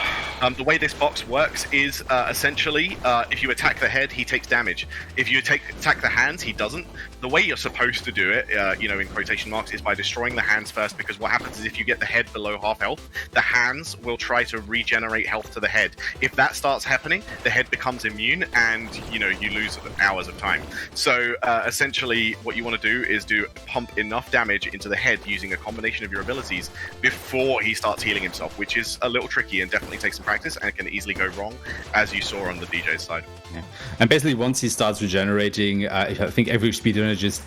The way this box works is essentially, if you attack the head, he takes damage. If you attack the hands, he doesn't. The way you're supposed to do it, in quotation marks, is by destroying the hands first, because what happens is if you get the head below half health, the hands will try to regenerate health to the head. If that starts happening, the head becomes immune, and you lose hours of time. So essentially, what you want to do is pump enough damage into the head using a combination of your abilities before he starts healing himself, which is a little tricky and definitely takes some practice and can easily go wrong, as you saw on the DJ side. Yeah. And basically, once he starts regenerating, I think every speedrunner just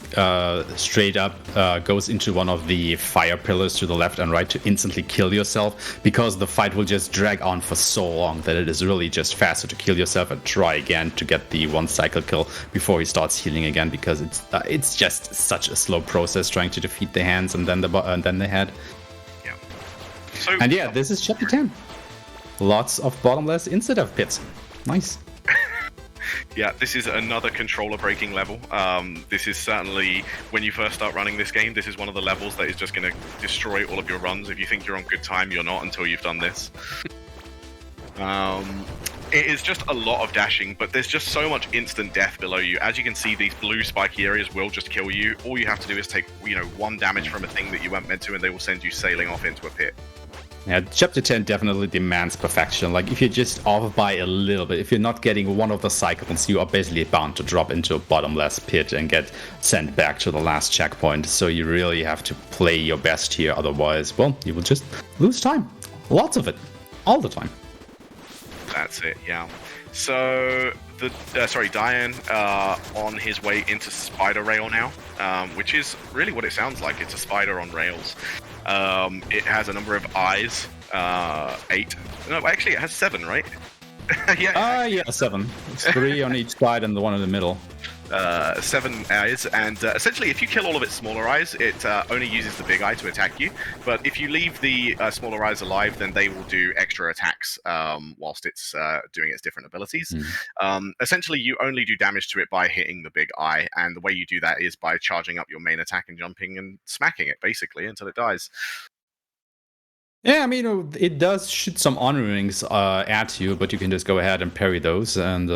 straight up goes into one of the fire pillars to the left and right to instantly kill yourself, because the fight will just drag on for so long that it is really just faster to kill yourself and try again to get the one cycle kill before he starts healing again, because it's just such a slow process trying to defeat the hands and then the head. Yeah. This is chapter 10. Lots of bottomless instead of pits. Nice. Yeah, this is another controller breaking level. This is certainly, when you first start running this game, this is one of the levels that is just going to destroy all of your runs. If you think you're on good time, you're not until you've done this. It is just a lot of dashing, but there's just so much instant death below you. As you can see, these blue spiky areas will just kill you. All you have to do is take, one damage from a thing that you weren't meant to, and they will send you sailing off into a pit. Yeah, chapter 10 definitely demands perfection. Like, if you're just off by a little bit, if you're not getting one of the cycles, you are basically bound to drop into a bottomless pit and get sent back to the last checkpoint. So you really have to play your best here. Otherwise, well, you will just lose time. Lots of it. All the time. That's it, yeah. So, Diane on his way into Spider Rail now, which is really what it sounds like. It's a spider on rails. It has a number of eyes, 8. No, actually, it has 7, right? Yeah, 7. It's 3 on each side and the one in the middle. 7 eyes, and essentially if you kill all of its smaller eyes, it only uses the big eye to attack you, but if you leave the smaller eyes alive, then they will do extra attacks whilst it's doing its different abilities. Essentially, you only do damage to it by hitting the big eye, and the way you do that is by charging up your main attack and jumping and smacking it, basically, until it dies. Yeah, I mean, it does shoot some honor rings at you, but you can just go ahead and parry those and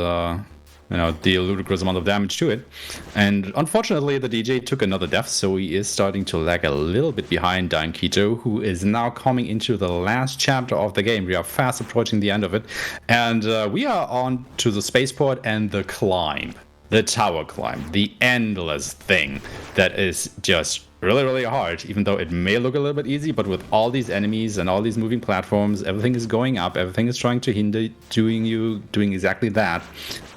deal a ludicrous amount of damage to it. And unfortunately, the DJ took another death, so he is starting to lag a little bit behind Dyanketo, who is now coming into the last chapter of the game. We are fast approaching the end of it, and we are on to the spaceport and the climb. The tower climb, the endless thing that is just really, really hard, even though it may look a little bit easy, but with all these enemies and all these moving platforms, everything is going up, everything is trying to hinder doing exactly that.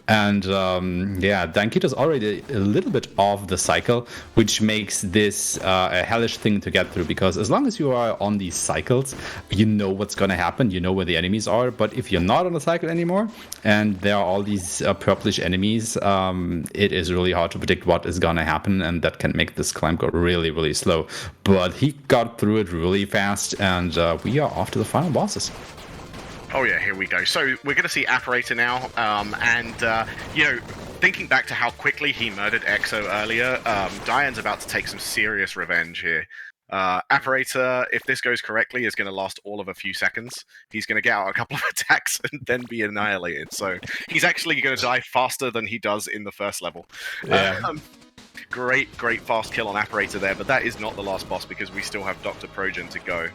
And Danketo's already a little bit off the cycle, which makes this a hellish thing to get through, because as long as you are on these cycles, you know what's going to happen, you know where the enemies are. But if you're not on the cycle anymore and there are all these purplish enemies, it is really hard to predict what is going to happen, and that can make this climb go really, really slow. But he got through it really fast, and we are off to the final bosses. Oh yeah, here we go. So we're going to see Apparator now, thinking back to how quickly he murdered Exo earlier, Diane's about to take some serious revenge here. Apparator, if this goes correctly, is going to last all of a few seconds. He's going to get out a couple of attacks and then be annihilated. So he's actually going to die faster than he does in the first level. Yeah. Great fast kill on Apparator there, but that is not the last boss because we still have Dr. Progen to go.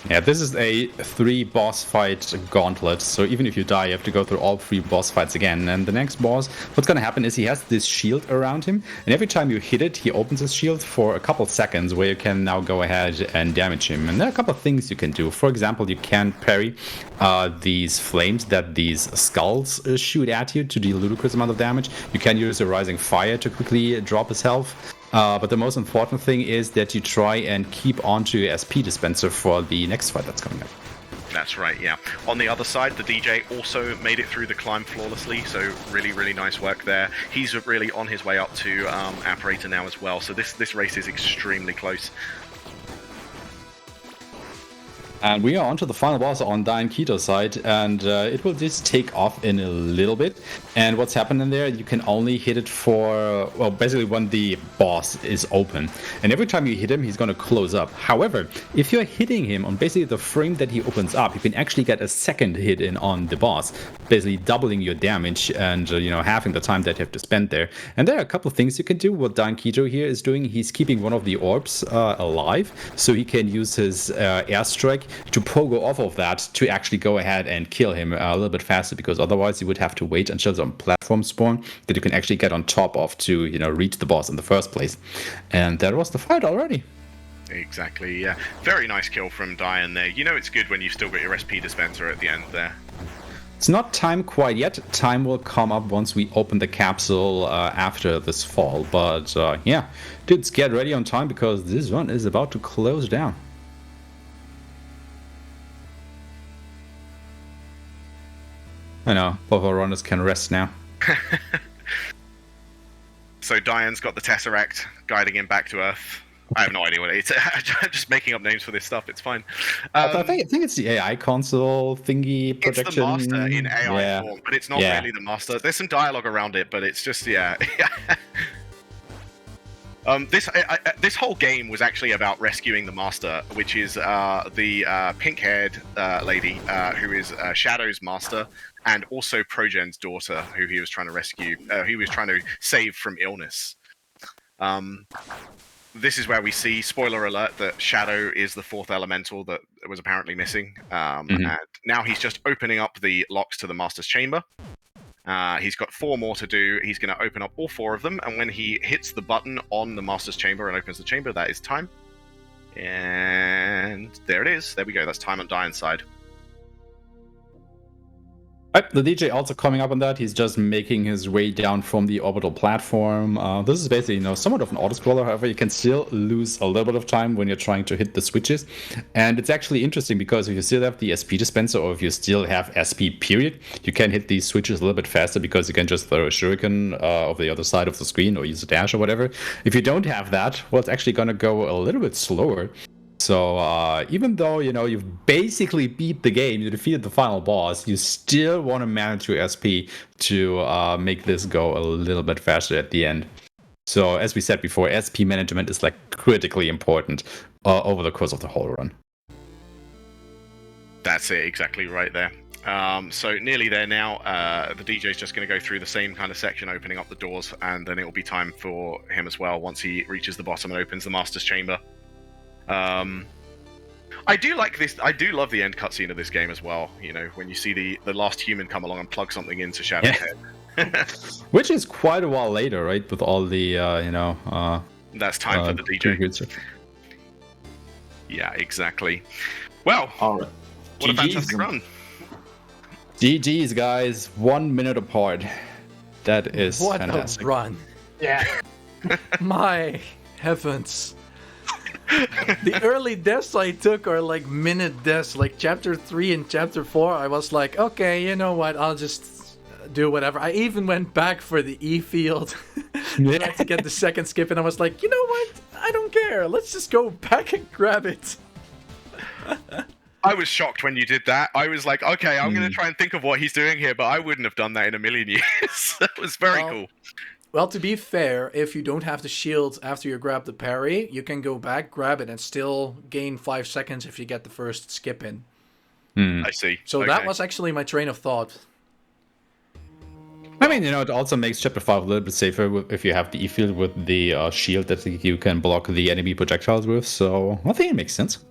Yeah, this is a 3-boss fight gauntlet, so even if you die, you have to go through all 3 boss fights again. And the next boss, what's gonna happen is he has this shield around him, and every time you hit it, he opens his shield for a couple seconds where you can now go ahead and damage him. And there are a couple of things you can do. For example, you can parry these flames that these skulls shoot at you to deal ludicrous amount of damage. You can use a rising fire to quickly drop his health. But the most important thing is that you try and keep onto your SP dispenser for the next fight that's coming up. That's right, yeah. On the other side, the DJ also made it through the climb flawlessly, so really nice work there. He's really on his way up to Apparator now as well, so this race is extremely close. And we are on to the final boss on Dyanketo's side, and it will just take off in a little bit. And what's happening there, you can only hit it for, well, basically when the boss is open. And every time you hit him, he's going to close up. However, if you're hitting him on basically the frame that he opens up, you can actually get a second hit in on the boss, basically doubling your damage and, halving the time that you have to spend there. And there are a couple of things you can do. What Dyanketo here is doing, he's keeping one of the orbs alive, so he can use his airstrike to pogo off of that to actually go ahead and kill him a little bit faster, because otherwise you would have to wait until some platform spawn that you can actually get on top of to reach the boss in the first place. And that was the fight already. Exactly, yeah. Very nice kill from Diane there. It's good when you've still got your SP dispenser at the end there. It's not time quite yet. Time will come up once we open the capsule after this fall. But dudes, get ready on time because this one is about to close down. I know, both our runners can rest now. So Diane's got the Tesseract guiding him back to Earth. I have no idea what it is. I'm just making up names for this stuff. It's fine. I think it's the AI console thingy projection. It's the master in AI form, but it's not really the master. There's some dialogue around it, but it's just, This whole game was actually about rescuing the master, which is the pink-haired lady who is Shadow's master, and also Progen's daughter, who he was trying to rescue, he was trying to save from illness. This is where we see, spoiler alert, that Shadow is the 4th elemental that was apparently missing. And now he's just opening up the locks to the master's chamber. He's got 4 more to do. He's going to open up all 4 of them, and when he hits the button on the master's chamber and opens the chamber, that is time. And there it is. There we go. That's time on Diane's side. The DJ also coming up on that. He's just making his way down from the orbital platform. This is basically, somewhat of an auto-scroller. However, you can still lose a little bit of time when you're trying to hit the switches. And it's actually interesting because if you still have the SP dispenser, or if you still have SP period, you can hit these switches a little bit faster because you can just throw a shuriken over the other side of the screen or use a dash or whatever. If you don't have that, well, it's actually going to go a little bit slower. So even though, you've basically beat the game, you defeated the final boss, you still want to manage your SP to make this go a little bit faster at the end. So as we said before, SP management is critically important over the course of the whole run. That's it, exactly right there. So nearly there now. The DJ's just going to go through the same kind of section, opening up the doors, and then it will be time for him as well once he reaches the bottom and opens the master's chamber. I do like this. I do love the end cutscene of this game as well. When you see the last human come along and plug something into Shadow's head, which is quite a while later, right? With all the that's time for the DJ. Yeah, exactly. Well, all right. What a fantastic run. GG's, guys. 1 minute apart. That is What fantastic. a run. Yeah. My heavens. The early deaths I took are like minute deaths. Like chapter 3 and chapter 4, I was like, okay, you know what, I'll just do whatever. I even went back for the E field to get the second skip, and I was like, you know what, I don't care. Let's just go back and grab it. I was shocked when you did that. I was like, okay, I'm going to try and think of what he's doing here, but I wouldn't have done that in a million years. That was very cool. Well, to be fair, if you don't have the shield after you grab the parry, you can go back, grab it, and still gain 5 seconds if you get the first skip in. I see. So Okay. that was actually my train of thought. I mean, it also makes chapter 5 a little bit safer if you have the E-field with the shield that you can block the enemy projectiles with, so I think it makes sense.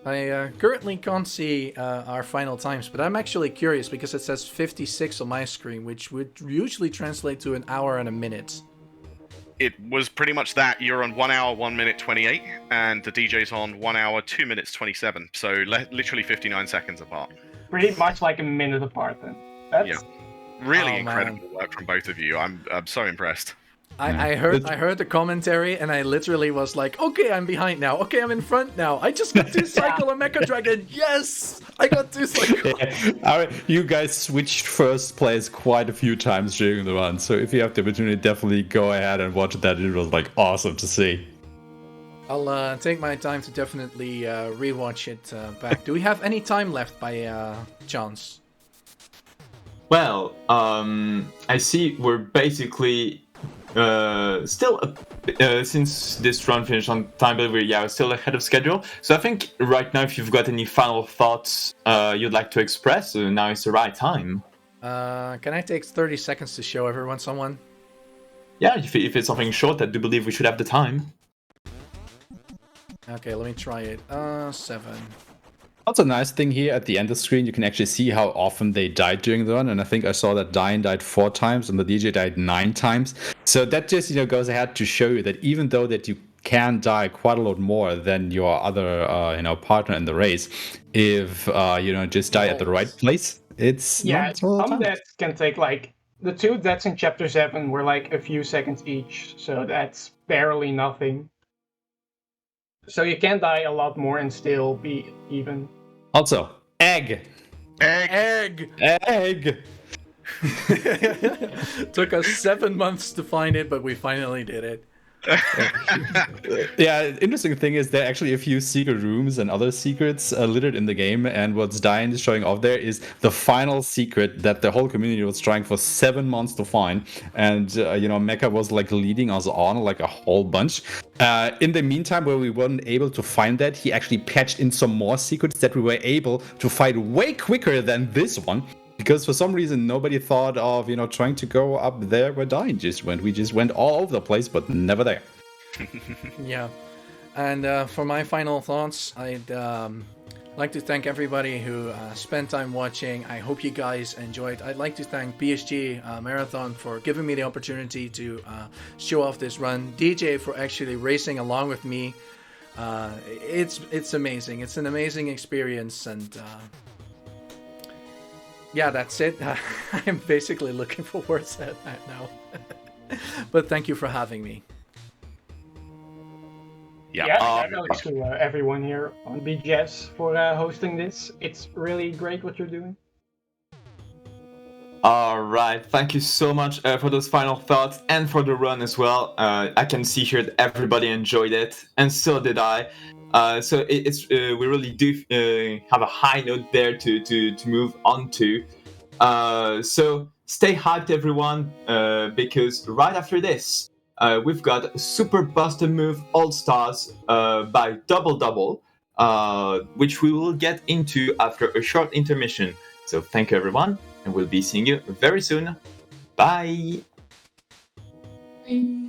I currently can't see our final times, but I'm actually curious because it says 56 on my screen, which would usually translate to an hour and a minute. It was pretty much that. You're on 1 hour, 1 minute, 28, and the DJ's on 1 hour, 2 minutes, 27. So literally 59 seconds apart. Pretty much like a minute apart then. That's Really Oh, incredible work from both of you. I'm so impressed. I heard the commentary and I literally was like, okay, I'm behind now. Okay, I'm in front now. I just got to cycle a Mecha Dragon. Yes, I got to cycle. You guys switched first place quite a few times during the run, so if you have the opportunity, definitely go ahead and watch that. It was like awesome to see. I'll take my time to definitely rewatch it back. Do we have any time left by chance? Well, I see we're basically still since this run finished on time, but we're still ahead of schedule. So I think right now, if you've got any final thoughts you'd like to express, now is the right time. Can I take 30 seconds to show everyone someone? Yeah, if it's something short, I do believe we should have the time. Okay, let me try it. 7. Also, a nice thing here at the end of the screen, you can actually see how often they died during the run, and I think I saw that Dyan died 4 times and the DJ died 9 times. So that just goes ahead to show you that even though that you can die quite a lot more than your other partner in the race, if just die at the right place, it's not some deaths can take like the 2 deaths in chapter 7 were like a few seconds each, so that's barely nothing. So you can die a lot more and still be even. Also, egg. Took us 7 months to find it, but we finally did it. Yeah, interesting thing is there are actually a few secret rooms and other secrets littered in the game, and what's Dyan is showing off there is the final secret that the whole community was trying for 7 months to find, and Mecha was like leading us on like a whole bunch. In the meantime, where we weren't able to find that, he actually patched in some more secrets that we were able to find way quicker than this one. Because for some reason, nobody thought of, trying to go up there where Dyan just went. We just went all over the place, but never there. Yeah. And for my final thoughts, I'd like to thank everybody who spent time watching. I hope you guys enjoyed. I'd like to thank BSG Marathon for giving me the opportunity to show off this run. DJ for actually racing along with me. It's amazing. It's an amazing experience, and yeah, that's it. I'm basically looking for words at that now. But thank you for having me. Yeah, thanks to everyone here on BGS for hosting this. It's really great what you're doing. All right, thank you so much for those final thoughts and for the run as well. I can see here that everybody enjoyed it, and so did I. So it's we really do have a high note there to move on to. So stay hyped, everyone, because right after this, we've got Super Buster Move All Stars by Double Double, which we will get into after a short intermission. So thank you, everyone, and we'll be seeing you very soon. Bye. Bye.